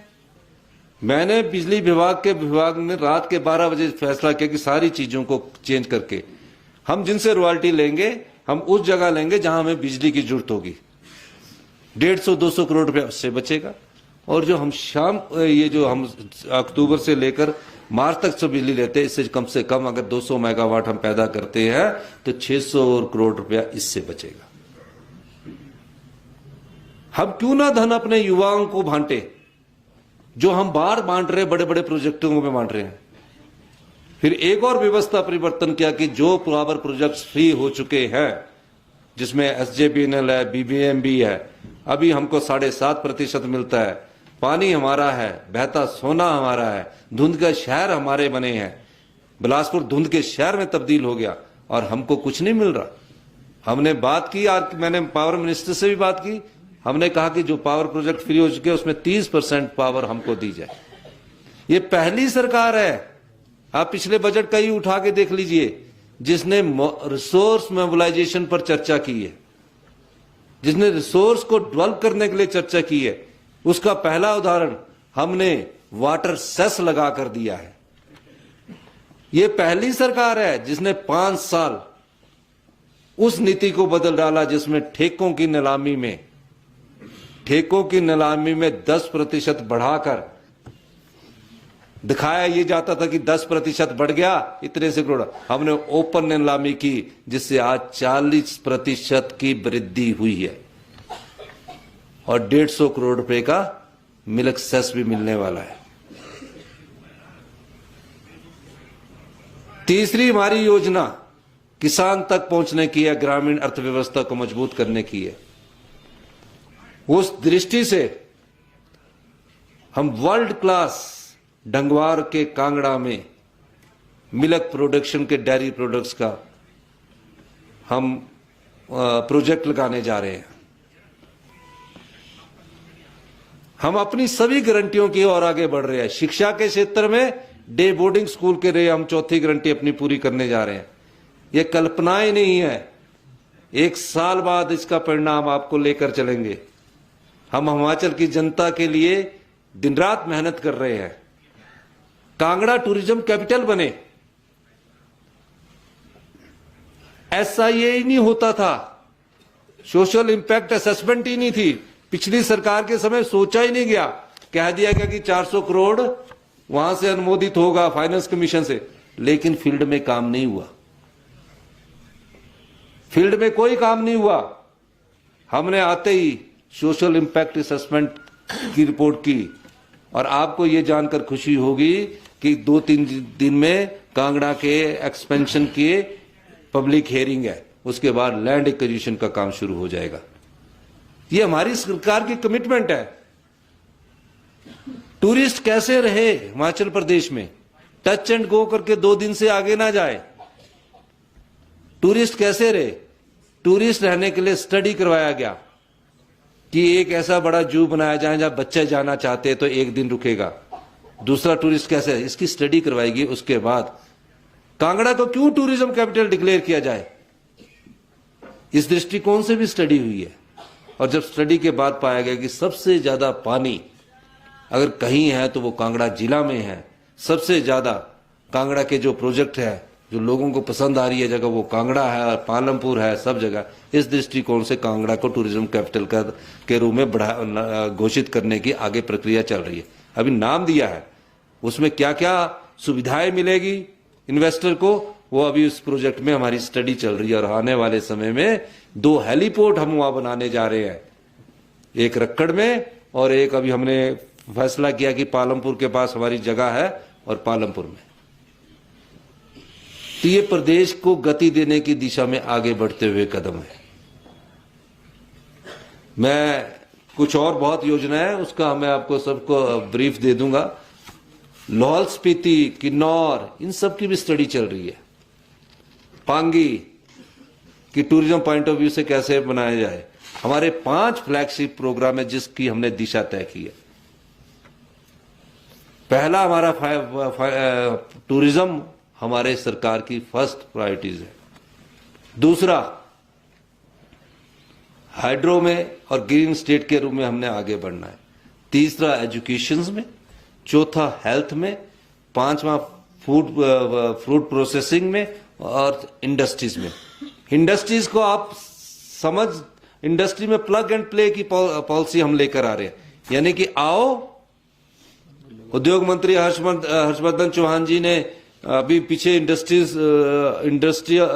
Speaker 1: मैंने बिजली विभाग ने रात के 12 बजे फैसला किया कि सारी चीजों को चेंज करके हम जिनसे रॉयल्टी लेंगे हम उस जगह लेंगे जहां हमें बिजली की जरूरत होगी। 150-200 करोड़ रुपया उससे बचेगा। और जो हम ये जो हम अक्टूबर से लेकर मार्च तक से बिजली लेते हैं, इससे कम से कम अगर 200 मेगावाट हम पैदा करते हैं तो 600 करोड़ रुपया इससे बचेगा। हम क्यों ना धन अपने युवाओं को बांटे, जो हम बाहर बांट रहे, बड़े बड़े प्रोजेक्टों में बांट रहे हैं। फिर एक और व्यवस्था परिवर्तन किया कि जो पावर प्रोजेक्ट्स फ्री हो चुके हैं, जिसमें SJVN है, BBMB है, अभी हमको 7.5% मिलता है। पानी हमारा है, बहता सोना हमारा है, धुंध के शहर हमारे बने हैं। बिलासपुर धुंध के शहर में तब्दील हो गया और हमको कुछ नहीं मिल रहा। हमने बात की, मैंने पावर मिनिस्टर से भी बात की, हमने कहा कि जो पावर प्रोजेक्ट फ्री हो चुके उसमें 30% पावर हमको दी जाए। ये पहली सरकार है, आप पिछले बजट का ही उठा के देख लीजिए, जिसने रिसोर्स मोबिलाइजेशन पर चर्चा की है, जिसने रिसोर्स को डेवलप करने के लिए चर्चा की है। उसका पहला उदाहरण हमने वाटर सेस लगा कर दिया है। यह पहली सरकार है जिसने 5 साल उस नीति को बदल डाला जिसमें ठेकों की नीलामी में 10% बढ़ाकर दिखाया ये जाता था कि 10% बढ़ गया, इतने से करोड़। हमने ओपन नीलामी की, जिससे आज 40% की वृद्धि हुई है और 150 करोड़ रुपए का मिल्क सेस भी मिलने वाला है। तीसरी हमारी योजना किसान तक पहुंचने की है, ग्रामीण अर्थव्यवस्था को मजबूत करने की है। उस दृष्टि से हम वर्ल्ड क्लास डंगवार के कांगड़ा में मिल्क प्रोडक्शन के डेयरी प्रोडक्ट्स का हम प्रोजेक्ट लगाने जा रहे हैं। हम अपनी सभी गारंटियों की ओर आगे बढ़ रहे हैं। शिक्षा के क्षेत्र में डे बोर्डिंग स्कूल के लिए हम चौथी गारंटी अपनी पूरी करने जा रहे हैं। यह कल्पनाएं नहीं है, 1 साल बाद इसका परिणाम आपको लेकर चलेंगे। हम हिमाचल की जनता के लिए दिन रात मेहनत कर रहे हैं। कांगड़ा टूरिज्म कैपिटल बने। SIA ही नहीं होता था, सोशल इंपैक्ट असेसमेंट ही नहीं थी। पिछली सरकार के समय सोचा ही नहीं गया, कह दिया गया कि 400 करोड़ वहां से अनुमोदित होगा फाइनेंस कमीशन से, लेकिन फील्ड में काम नहीं हुआ। फील्ड में कोई काम नहीं हुआ। हमने आते ही सोशल इंपैक्ट असेसमेंट की रिपोर्ट की और आपको यह जानकर खुशी होगी कि 2-3 दिन में कांगड़ा के एक्सपेंशन की पब्लिक हियरिंग है, उसके बाद लैंड एक्विजिशन का काम शुरू हो जाएगा। ये हमारी सरकार की कमिटमेंट है। टूरिस्ट कैसे रहे हिमाचल प्रदेश में, टच एंड गो करके 2 दिन से आगे ना जाए। टूरिस्ट कैसे रहे, टूरिस्ट रहने के लिए स्टडी करवाया गया कि एक ऐसा बड़ा जू बनाया जाए जहां बच्चे जाना चाहते हैं तो 1 दिन रुकेगा। दूसरा टूरिस्ट कैसे है, इसकी स्टडी करवाएगी। उसके बाद कांगड़ा को क्यों टूरिज्म कैपिटल डिक्लेयर किया जाए, इस दृष्टिकोण से भी स्टडी हुई है। और जब स्टडी के बाद पाया गया कि सबसे ज्यादा पानी अगर कहीं है तो वो कांगड़ा जिला में है। सबसे ज्यादा कांगड़ा के जो प्रोजेक्ट है, जो लोगों को पसंद आ रही है जगह, वो कांगड़ा है और पालमपुर है, सब जगह। इस दृष्टिकोण से कांगड़ा को टूरिज्म कैपिटल के रूप में घोषित करने की आगे प्रक्रिया चल रही है। अभी नाम दिया है, उसमें क्या क्या सुविधाएं मिलेगी इन्वेस्टर को, वो अभी उस प्रोजेक्ट में हमारी स्टडी चल रही है। और आने वाले समय में 2 हेलीपोर्ट हम वहां बनाने जा रहे हैं, एक रक्कड़ में और एक अभी हमने फैसला किया कि पालमपुर के पास हमारी जगह है और पालमपुर में। तो ये प्रदेश को गति देने की दिशा में आगे बढ़ते हुए कदम है। मैं कुछ और बहुत योजना है, उसका मैं आपको सबको ब्रीफ दे दूंगा। लाहौल स्पीति, किन्नौर, इन सब की भी स्टडी चल रही है। पांगी की टूरिज्म पॉइंट ऑफ व्यू से कैसे बनाया जाए। हमारे 5 फ्लैगशिप प्रोग्राम है जिसकी हमने दिशा तय की है। पहला हमारा टूरिज्म हमारे सरकार की फर्स्ट प्रायोरिटीज है। दूसरा हाइड्रो में और ग्रीन स्टेट के रूप में हमने आगे बढ़ना है। तीसरा एजुकेशन में, चौथा हेल्थ में, 5वां फूड प्रोसेसिंग में और इंडस्ट्रीज में। इंडस्ट्रीज को आप समझ, इंडस्ट्री में प्लग एंड प्ले की पॉलिसी हम लेकर आ रहे हैं। यानी कि आओ, उद्योग मंत्री हर्षवर्धन चौहान जी ने अभी पीछे इंडस्ट्रियल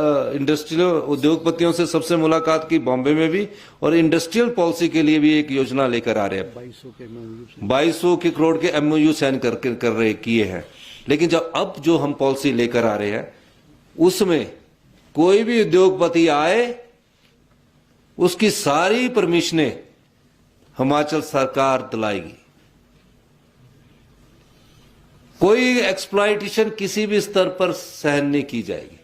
Speaker 1: उद्योगपतियों से सबसे मुलाकात की बॉम्बे में भी, और इंडस्ट्रियल पॉलिसी के लिए भी एक योजना लेकर आ रहे हैं। 2200 के करोड़ के MOU साइन कर रहे किए हैं। लेकिन जब अब जो हम पॉलिसी लेकर आ रहे हैं उसमें कोई भी उद्योगपति आए उसकी सारी परमिशनें हिमाचल सरकार दिलाएगी। कोई एक्सप्लॉयटेशन किसी भी स्तर पर सहन नहीं की जाएगी।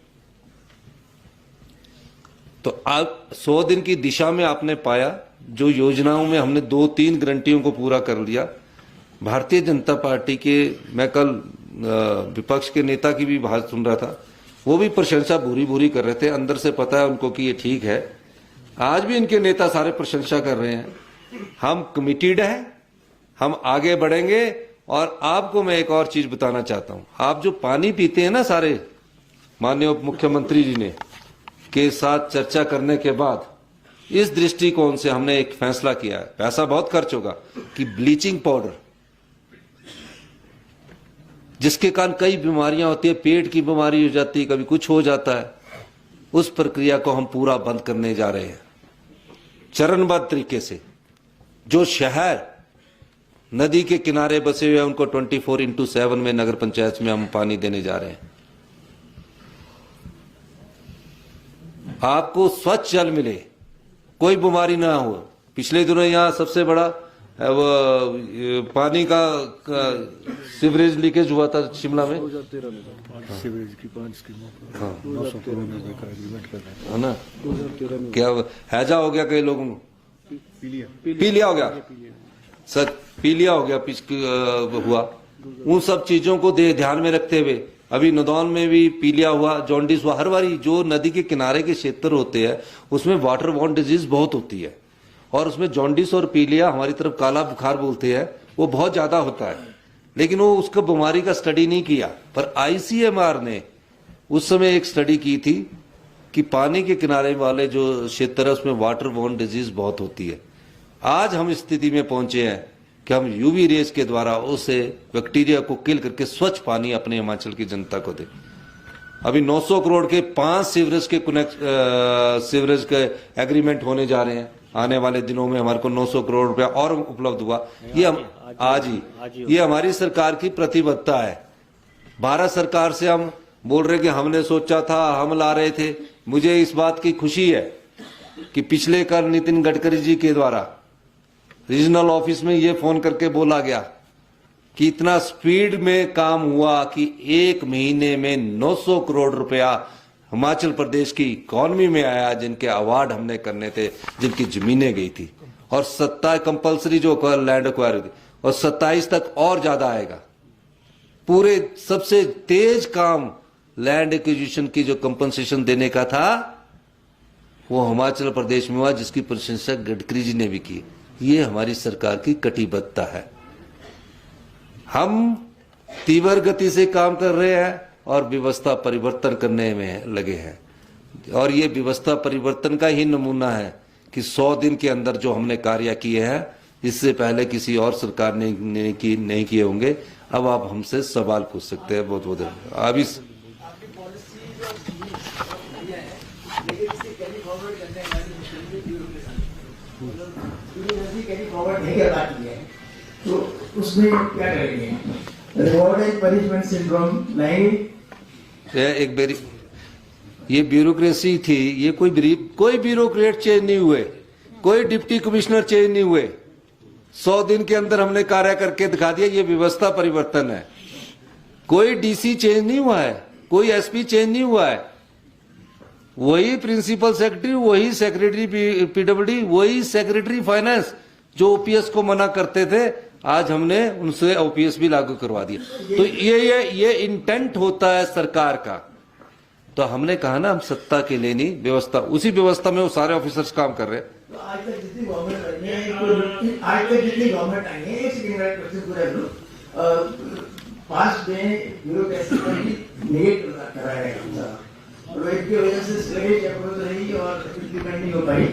Speaker 1: तो आप 100 दिन की दिशा में आपने पाया जो योजनाओं में हमने 2-3 गारंटियों को पूरा कर लिया। भारतीय जनता पार्टी के, मैं कल विपक्ष के नेता की भी बात सुन रहा था, वो भी प्रशंसा भूरी भूरी कर रहे थे। अंदर से पता है उनको कि ये ठीक है। आज भी इनके नेता सारे प्रशंसा कर रहे हैं। हम कमिटेड हैं, हम आगे बढ़ेंगे। और आपको मैं एक और चीज बताना चाहता हूं, आप जो पानी पीते हैं ना, सारे माननीय उप मुख्यमंत्री जी ने के साथ चर्चा करने के बाद इस दृष्टिकोण से हमने एक फैसला किया है। पैसा बहुत खर्च होगा कि ब्लीचिंग पाउडर, जिसके कारण कई बीमारियां होती है, पेट की बीमारी हो जाती है, कभी कुछ हो जाता है, उस प्रक्रिया को हम पूरा बंद करने जा रहे हैं चरणबद्ध तरीके से। जो शहर नदी के किनारे बसे हुए हैं उनको 24/7 में नगर पंचायत में हम पानी देने जा रहे हैं। आपको स्वच्छ जल मिले, कोई बीमारी ना हो। पिछले दिनों यहां सबसे बड़ा पानी का सीवरेज लीकेज हुआ था शिमला में,
Speaker 2: सीवरेज की 5 स्कीमों पर 900 करोड़ रुपए का एग्रीमेंट कर रहे हैं,
Speaker 1: है ना।
Speaker 2: 2013 में
Speaker 1: क्या हैजा हो गया कई लोगों को, पीलिया हो गया, सच पीलिया हो गया हुआ। उन सब चीजों को ध्यान में रखते हुए अभी नदौन में भी पीलिया हुआ, जॉन्डिस हुआ। हर बारी जो नदी के किनारे के क्षेत्र होते हैं उसमें वाटर बॉर्न डिजीज बहुत होती है, और उसमें जॉन्डिस और पीलिया, हमारी तरफ काला बुखार बोलते हैं, वो बहुत ज्यादा होता है। लेकिन वो उसका बीमारी का स्टडी नहीं किया। पर ICMR ने उस समय एक स्टडी की थी कि पानी के किनारे वाले जो क्षेत्र है उसमें वाटर बॉर्न डिजीज बहुत होती है। आज हम इस स्थिति में पहुंचे हैं कि हम UV रेज के द्वारा उसे बैक्टीरिया को किल करके स्वच्छ पानी अपने हिमाचल की जनता को दे। अभी 900 करोड़ के 5 सीवरेज के एग्रीमेंट होने जा रहे हैं। आने वाले दिनों में हमारे को 900 करोड़ रुपया और उपलब्ध हुआ। ये हम आज ही, ये हमारी सरकार की प्रतिबद्धता है। भारत सरकार से हम बोल रहे कि हमने सोचा था, हम ला रहे थे। मुझे इस बात की खुशी है कि पिछले कल नितिन गडकरी जी के द्वारा रीजनल ऑफिस में ये फोन करके बोला गया कि इतना स्पीड में काम हुआ कि 1 महीने में 900 करोड़ रुपया हिमाचल प्रदेश की इकोनॉमी में आया, जिनके अवार्ड हमने करने थे, जिनकी जमीनें गई थी। और 27 कंपल्सरी जो लैंड एक्वायर थी, और 27 तक और ज्यादा आएगा। पूरे सबसे तेज काम लैंड एक्विजिशन की जो कंपनसेशन देने का था वो हिमाचल प्रदेश में हुआ, जिसकी प्रशंसा गडकरी जी ने भी की। ये हमारी सरकार की कटिबद्धता है। हम तीव्र गति से काम कर रहे हैं और व्यवस्था परिवर्तन करने में लगे हैं। और ये व्यवस्था परिवर्तन का ही नमूना है कि 100 दिन के अंदर जो हमने कार्य किए हैं, इससे पहले किसी और सरकार ने नहीं किए होंगे। अब आप हमसे सवाल पूछ सकते हैं। बहुत बहुत अब इस
Speaker 3: तो उसमें क्या करेंगे? रिवॉर्ड एंड पनिशमेंट सिंड्रोम लाएंगे।
Speaker 1: एक बेरी ये ब्यूरोक्रेसी थी। ये कोई ब्यूरोक्रेट चेंज नहीं हुए, कोई डिप्टी कमिश्नर चेंज नहीं हुए। 100 दिन के अंदर हमने कार्य करके दिखा दिया। ये व्यवस्था परिवर्तन है। कोई DC चेंज नहीं हुआ है, कोई SP चेंज नहीं हुआ है। वही प्रिंसिपल सेक्रेटरी, वही सेक्रेटरी PWD, वही सेक्रेटरी फाइनेंस जो OPS को मना करते थे, आज हमने उनसे OPS भी लागू करवा दिया। तो ये इंटेंट होता है सरकार का। तो हमने कहा ना, हम सत्ता के लिए नहीं, व्यवस्था, उसी व्यवस्था में वो सारे ऑफिसर्स काम कर रहे हैं।
Speaker 3: तो आज तक जितनी गवर्नमेंट आई है, एक सेकंड का क्वेश्चन पूरा लो। पास्ट में ब्यूरोक्रेसी को नेगेट कराया गया और इसकी वजह से स्लेज अप्रोच रही और इम्प्लीमेंट नहीं हो पाई।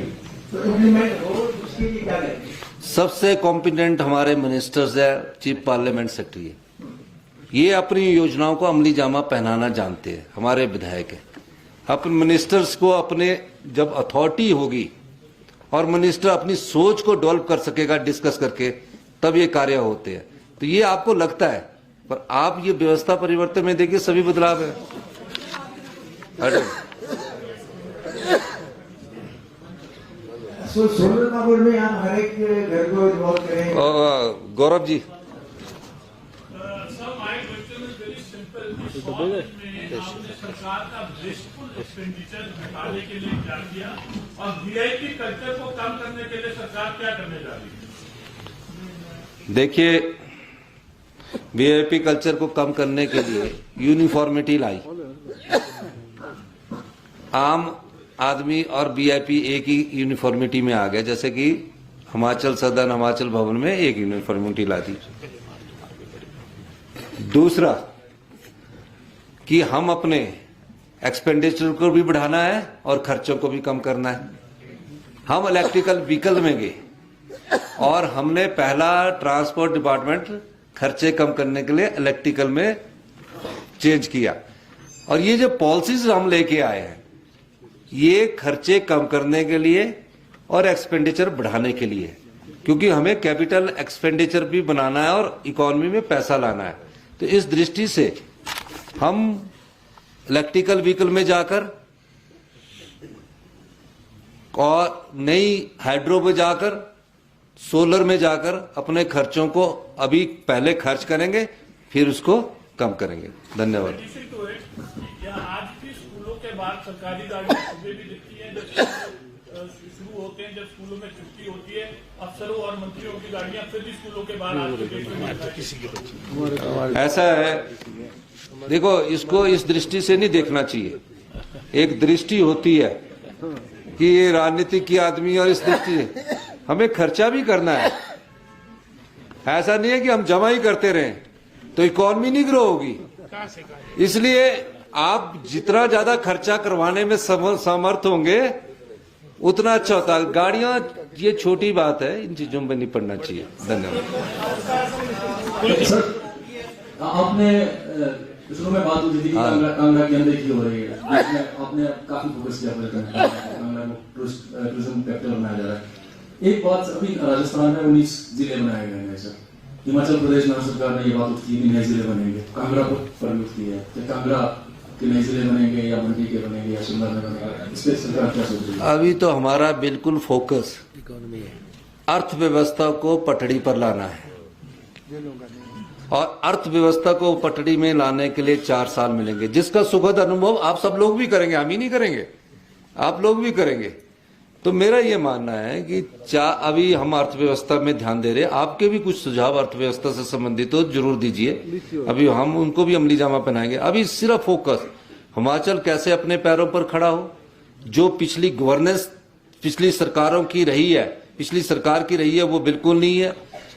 Speaker 3: तो इम्प्लीमेंट हो, उसके लिए क्या करेंगे?
Speaker 1: सबसे कॉम्पिटेंट हमारे मिनिस्टर्स है, चीफ पार्लियामेंट सेक्रेटरी है। ये अपनी योजनाओं को अमली जामा पहनाना जानते हैं, हमारे विधायक हैं। अपने मिनिस्टर्स को अपने जब अथॉरिटी होगी और मिनिस्टर अपनी सोच को डेवलप कर सकेगा डिस्कस करके, तब ये कार्य होते हैं। तो ये आपको लगता है, पर आप ये व्यवस्था परिवर्तन में देखिए सभी बदलाव है।
Speaker 3: सोलर पावर में आप हर एक घर को इन्वॉल्व करें।
Speaker 1: गौरव जी,
Speaker 4: सरकार का वेस्टफुल एक्सपेंडिचर घटाने के लिए क्या किया और वीआईपी कल्चर को कम करने के लिए सरकार क्या करने जा रही है?
Speaker 1: देखिए, वीआईपी कल्चर को कम करने के लिए यूनिफॉर्मिटी लाई। आम आदमी और वीआईपी एक ही यूनिफॉर्मिटी में आ गया, जैसे कि हिमाचल सदन, हिमाचल भवन में एक यूनिफॉर्मिटी ला दी। दूसरा कि हम अपने एक्सपेंडिचर को भी बढ़ाना है और खर्चों को भी कम करना है। हम इलेक्ट्रिकल व्हीकल में गए और हमने पहला ट्रांसपोर्ट डिपार्टमेंट खर्चे कम करने के लिए इलेक्ट्रिकल में चेंज किया। और ये जो पॉलिसीज हम लेके आए हैं, ये खर्चे कम करने के लिए और एक्सपेंडिचर बढ़ाने के लिए, क्योंकि हमें कैपिटल एक्सपेंडिचर भी बनाना है और इकोनॉमी में पैसा लाना है। तो इस दृष्टि से हम इलेक्ट्रिकल व्हीकल में जाकर और नई हाइड्रो में जाकर, सोलर में जाकर अपने खर्चों को अभी पहले खर्च करेंगे, फिर उसको कम करेंगे। धन्यवाद।
Speaker 4: क्या आज भी स्कूलों के बाद सरकारी गाड़ियां सुबह भी दिखती हैं, जब शुरू होते हैं, जब स्कूलों में छुट्टी होती है, अफसरों और मंत्रियों की गाड़ियां फिर भी स्कूलों के बाद
Speaker 1: ऐसा है? देखो, इसको इस दृष्टि से नहीं देखना चाहिए। एक दृष्टि होती है कि ये राजनीतिक की आदमी, और इस दृष्टि से हमें खर्चा भी करना है। ऐसा नहीं है कि हम जमा ही करते रहें तो इकोनॉमी नहीं ग्रो होगी। इसलिए आप जितना ज्यादा खर्चा करवाने में समर्थ होंगे उतना अच्छा होता है। गाड़ियां ये छोटी बात है, इन चीजों में नहीं पड़ना चाहिए। धन्यवाद।
Speaker 5: आपने शुरू में बात हुई थी कि कांगड़ा की अनदेखी हो रही है, आपने काफी फोकस किया कांगड़ा को टूरिज्म कैपिटल बनाया जा रहा है। एक बात, अभी राजस्थान में 19 जिले बनाए गए हैं सर। हिमाचल प्रदेश में सरकार ने ये बात की कि नए जिले बनेंगे, कांगड़ा को परमिट की है कि कांगड़ा के नए जिले बनेंगे या मंडी के बनेंगे या शिमला में बनेंगे, इस पर सरकार क्या सोच रही है?
Speaker 1: अभी तो हमारा बिल्कुल फोकस अर्थव्यवस्था को पटड़ी पर लाना है, और अर्थव्यवस्था को पटड़ी में लाने के लिए 4 साल मिलेंगे, जिसका सुखद अनुभव आप सब लोग भी करेंगे। हम ही नहीं करेंगे, आप लोग भी करेंगे। तो मेरा ये मानना है कि अभी हम अर्थव्यवस्था में ध्यान दे रहे हैं। आपके भी कुछ सुझाव अर्थव्यवस्था से संबंधित हो जरूर दीजिए, अभी हम उनको भी अमली जामा पहनाएंगे। अभी सिर्फ फोकस हिमाचल कैसे अपने पैरों पर खड़ा हो। जो पिछली गवर्नेंस पिछली सरकारों की रही है, पिछली सरकार की रही है, वो बिल्कुल नहीं है।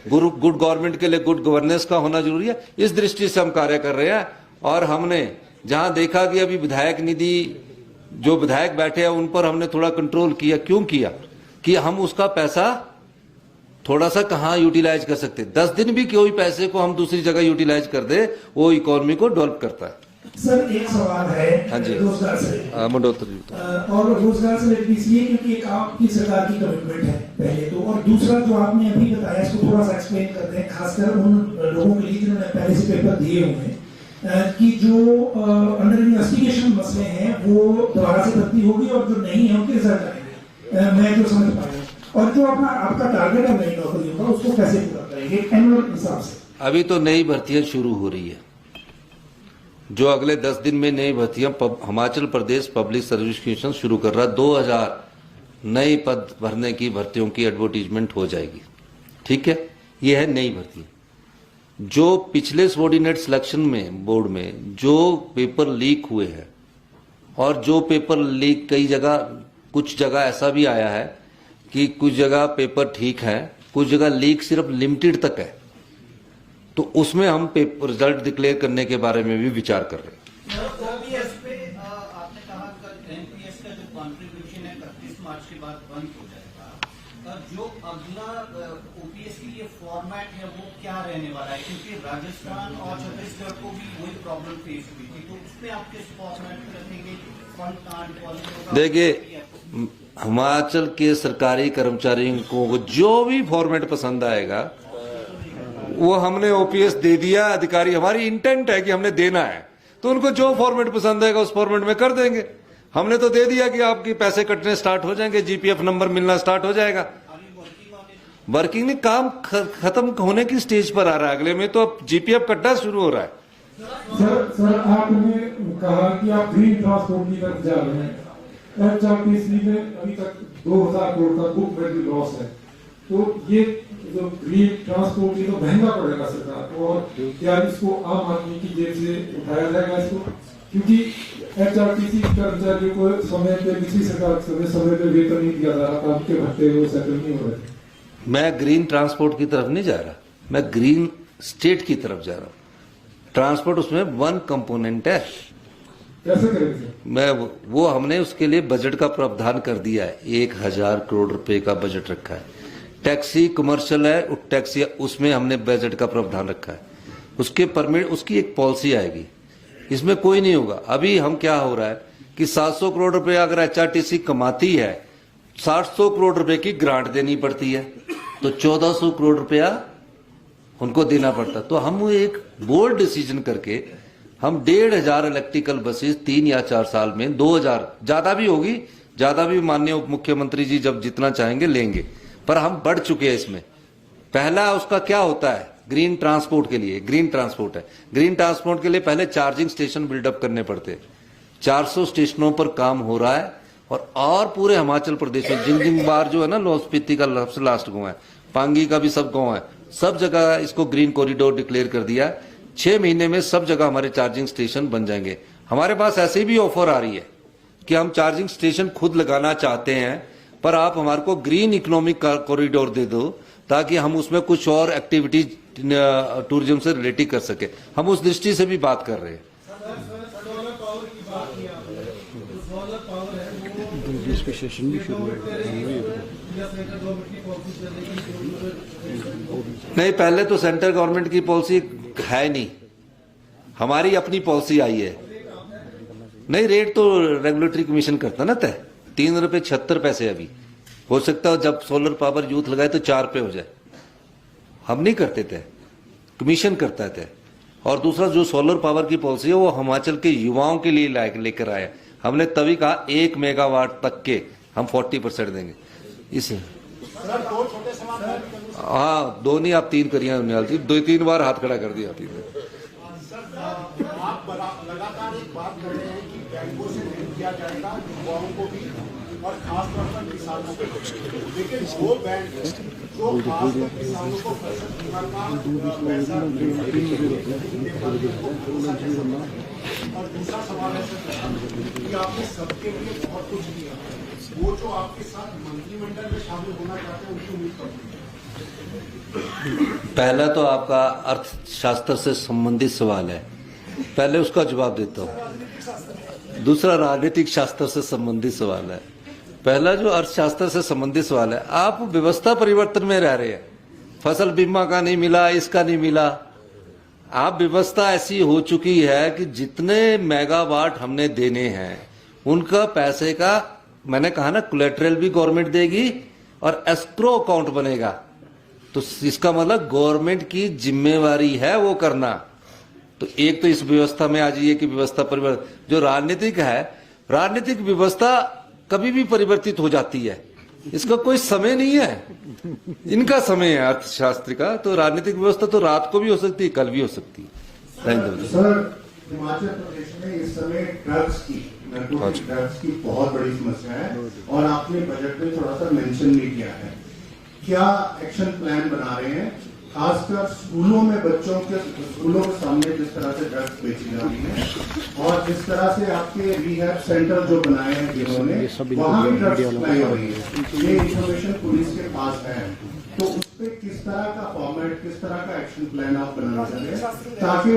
Speaker 1: गुड गवर्नमेंट के लिए गुड गवर्नेंस का होना जरूरी है। इस दृष्टि से हम कार्य कर रहे हैं। और हमने जहां देखा कि अभी विधायक निधि, जो विधायक बैठे हैं उन पर हमने थोड़ा कंट्रोल किया। क्यों किया? कि हम उसका पैसा थोड़ा सा कहां यूटिलाइज कर सकते। 10 दिन भी कोई पैसे को हम दूसरी जगह यूटिलाइज कर दे, वो इकोनॉमी को डेवलप करता है।
Speaker 6: सर, एक सवाल है।
Speaker 1: हाँ जी,
Speaker 6: रोजगार से
Speaker 1: मंडोत्री
Speaker 6: और रोजगार से लेकर इसलिए क्योंकि एक आपकी सरकार की कमिटमेंट है पहले तो, और दूसरा जो आपने अभी बताया इसको थोड़ा सा एक्सप्लेन करते हैं, खासकर उन लोगों के लिए जिन्होंने पहले से पेपर दिए हुए हैं, कि जो अंडर इन्वेस्टिगेशन मसले हैं वो दोबारा से भर्ती होगी और जो नहीं है उनके रिजल्ट आएंगे। मैं जो समझ पा रहा हूँ, और जो अपना आपका टारगेट है नई नौकरियों का, उसको कैसे पूरा करेंगे एनुअल हिसाब से?
Speaker 1: अभी तो नई भर्तियां शुरू हो रही है। जो अगले 10 दिन में नई भर्तियां Himachal Pradesh public service commission शुरू कर रहा है। 2000 नए पद भरने की भर्तियों की एडवर्टीजमेंट हो जाएगी। ठीक है, ये है नई भर्ती। जो पिछले सबऑर्डिनेट सिलेक्शन में बोर्ड में जो पेपर लीक हुए हैं, और जो पेपर लीक कई जगह, कुछ जगह ऐसा भी आया है कि कुछ जगह पेपर ठीक है, कुछ जगह लीक सिर्फ लिमिटेड तक है, तो उसमें हम पेपर रिजल्ट डिक्लेयर करने के बारे में भी विचार कर रहे हैं।
Speaker 7: ओपीएस पे आपने कहा एनपीएस का जो कॉन्ट्रीब्यूशन है 31 मार्च के बाद बंद हो जाएगा, जो अगला ओपीएस के लिए फॉर्मेट है वो क्या रहने वाला है, क्योंकि राजस्थान और छत्तीसगढ़ को भी वही प्रॉब्लम फेस हुई थी, तो उसमें आप किस फॉर्मेट में रखेंगे? फंड का डिपॉजिट होगा?
Speaker 1: देखिए, हिमाचल के सरकारी कर्मचारियों को जो भी फॉर्मेट पसंद आएगा वो हमने ओपीएस दे दिया। अधिकारी, हमारी इंटेंट है कि हमने देना है, तो उनको जो फॉर्मेट पसंद आएगा उस फॉर्मेट में कर देंगे। हमने तो दे दिया कि आपके पैसे कटने स्टार्ट हो जाएंगे, जीपीएफ नंबर मिलना स्टार्ट हो जाएगा। वर्किंग में काम खत्म होने की स्टेज पर आ रहा है, अगले में तो अब जीपीएफ कटना शुरू हो रहा है।
Speaker 8: सर आपने कहा कि आप ग्रीन ट्रांसपोर्ट की तरफ जा रहे हैं। एचआरटीसी में अभी तक 2000 करोड़ का बुक वैल्यू लॉस है, तो ये जो ग्रीन ट्रांसपोर्ट ये तो महंगा पड़ेगा सरकार को, और क्या इसको आम आदमी की जेब से उठाया जाएगा इसको? क्योंकि एचआरटीसी कर्मचारियों को समय पे, पिछली सरकार समय पे वेतन नहीं दिया जा रहा था, उनके भत्ते वो सेटल नहीं हो रहे थे।
Speaker 1: मैं ग्रीन ट्रांसपोर्ट की तरफ नहीं जा रहा, मैं ग्रीन स्टेट की तरफ जा रहा हूं। ट्रांसपोर्ट उसमें वन कंपोनेंट है।
Speaker 8: कैसे करेंगे?
Speaker 1: मैं वो हमने उसके लिए बजट का प्रावधान कर दिया है, 1000 करोड़ रुपए का बजट रखा है। टैक्सी कमर्शियल है, टैक्सी उसमें हमने बजट का प्रावधान रखा है। उसके परमिट, उसकी एक पॉलिसी आएगी, इसमें कोई नहीं होगा। अभी हम क्या हो रहा है कि 700 करोड़ रुपए अगर एचआरटीसी कमाती है, 700 करोड़ रुपए की ग्रांट देनी पड़ती है, तो 1400 करोड़ रुपया उनको देना पड़ता। तो हम एक बोल्ड डिसीजन करके हम 1500 इलेक्ट्रिकल बसेस 3 या 4 साल में, 2000 ज्यादा भी होगी, ज्यादा भी माननीय उप मुख्यमंत्री जी जब जितना चाहेंगे लेंगे, पर हम बढ़ चुके हैं इसमें। पहला उसका क्या होता है, ग्रीन ट्रांसपोर्ट के लिए, ग्रीन ट्रांसपोर्ट है, ग्रीन ट्रांसपोर्ट के लिए पहले चार्जिंग स्टेशन बिल्डअप करने पड़ते। 400 स्टेशनों पर काम हो रहा है, और पूरे हिमाचल प्रदेश में जिन बार जो है ना, लाहौल स्पीति का सबसे लास्ट गांव है, पांगी का भी सब गांव है, सब जगह इसको ग्रीन कॉरिडोर डिक्लेयर कर दिया। 6 महीने में सब जगह हमारे चार्जिंग स्टेशन बन जाएंगे। हमारे पास ऐसे भी ऑफर आ रही है कि हम चार्जिंग स्टेशन खुद लगाना चाहते हैं, पर आप हमारे को ग्रीन इकोनॉमिक कॉरिडोर दे दो, ताकि हम उसमें कुछ और एक्टिविटी टूरिज्म से रिलेटेड कर सके। हम उस दृष्टि से भी बात कर रहे हैं।
Speaker 2: सेशन भी शुरू है।
Speaker 1: नहीं, पहले तो सेंट्रल गवर्नमेंट की पॉलिसी है नहीं, हमारी अपनी पॉलिसी आई है। नहीं, रेट तो रेगुलेटरी कमीशन करता ना तय, 3 रुपए 76 पैसे। अभी हो सकता है जब सोलर पावर यूथ लगाए तो 4 पे हो जाए। हम नहीं करते थे, कमीशन करता थे। और दूसरा जो सोलर पावर की पॉलिसी है वो हिमाचल के युवाओं के लिए लेकर आया। हमने तभी कहा 1 मेगावाट तक के हम 40% देंगे इसे। हाँ, 2 नहीं, आप 3 करिए। 2-3 बार हाथ खड़ा कर दिया आपने।
Speaker 9: आप लगातार एक बात कर रहे हैं कि बैंकों से ऋण किया जाएगा युवाओं को भी, और खासतौर पर किसानों को, लेकिन वो बैंक जो खासकर किसानों को फसल बीमा का पैसा, और दूसरा सवाल है कि आपने सबके लिए बहुत कुछ किया, वो जो आपके साथ मंत्रिमंडल में शामिल होना चाहते हैं उनकी उम्मीद करते हैं।
Speaker 1: पहला तो आपका अर्थशास्त्र से संबंधित सवाल है, पहले उसका जवाब देता हूं। दूसरा राजनीतिक शास्त्र से संबंधित सवाल है। पहला जो अर्थशास्त्र से संबंधित सवाल है, आप व्यवस्था परिवर्तन में रह रहे हैं। फसल बीमा का नहीं मिला, इसका नहीं मिला। आप व्यवस्था ऐसी हो चुकी है कि जितने मेगावाट हमने देने हैं उनका पैसे का, मैंने कहा ना, कोलेटरल भी गवर्नमेंट देगी और एस्क्रो अकाउंट बनेगा। तो इसका मतलब गवर्नमेंट की जिम्मेवारी है वो करना। तो एक तो इस व्यवस्था में आ जाइए कि व्यवस्था परिवर्तन, जो राजनीतिक है, राजनीतिक व्यवस्था कभी भी परिवर्तित हो जाती है, इसका कोई समय नहीं है। इनका समय है अर्थशास्त्र का। तो राजनीतिक व्यवस्था तो रात को भी हो सकती है, कल भी हो सकती है।
Speaker 9: सर, हिमाचल प्रदेश में इस समय ड्रग्स की बहुत बड़ी समस्या है, और आपने बजट में थोड़ा सा मेंशन नहीं किया है। क्या एक्शन प्लान बना रहे हैं, खासकर स्कूलों में बच्चों के, स्कूलों के सामने जिस तरह से ड्रग्स बेची जा रही है, और जिस तरह से आपके रिहैब सेंटर जो बनाए हैं जिन्होंने, वहां भी ड्रग्स सप्लाई हो रही है, ये इंफॉर्मेशन पुलिस के पास है। तो उस पर किस तरह का फॉर्मेट, किस तरह का एक्शन प्लान आप बनाना चाहते ताकि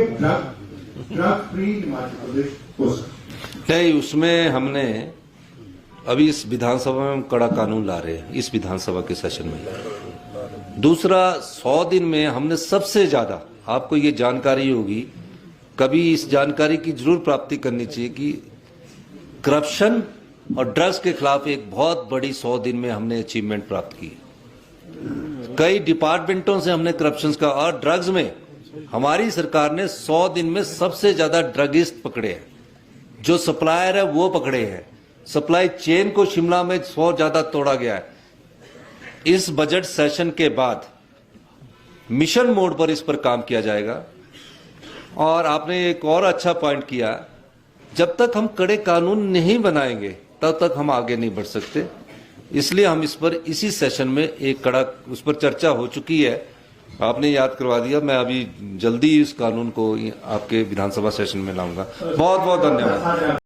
Speaker 9: ड्रग फ्री हिमाचल प्रदेश हो सके?
Speaker 1: नहीं, उसमें हमने अभी इस विधानसभा में हम कड़ा कानून ला रहे हैं, इस विधानसभा के सेशन में। दूसरा, 100 दिन में हमने सबसे ज्यादा, आपको ये जानकारी होगी, कभी इस जानकारी की जरूर प्राप्ति करनी चाहिए कि करप्शन और ड्रग्स के खिलाफ एक बहुत बड़ी 100 दिन में हमने अचीवमेंट प्राप्त की। कई डिपार्टमेंटों से हमने करप्शन का, और ड्रग्स में हमारी सरकार ने 100 दिन में सबसे ज्यादा ड्रगिस्ट पकड़े हैं, जो सप्लायर है वो पकड़े हैं। सप्लाई चेन को शिमला में 100 ज्यादा तोड़ा गया है। इस बजट सेशन के बाद मिशन मोड पर इस पर काम किया जाएगा। और आपने एक और अच्छा पॉइंट किया, जब तक हम कड़े कानून नहीं बनाएंगे तब तक हम आगे नहीं बढ़ सकते। इसलिए हम इस पर इसी सेशन में एक कड़ा, उस पर चर्चा हो चुकी है, आपने याद करवा दिया। मैं अभी जल्दी इस कानून को आपके विधानसभा सेशन में लाऊंगा। बहुत बहुत धन्यवाद।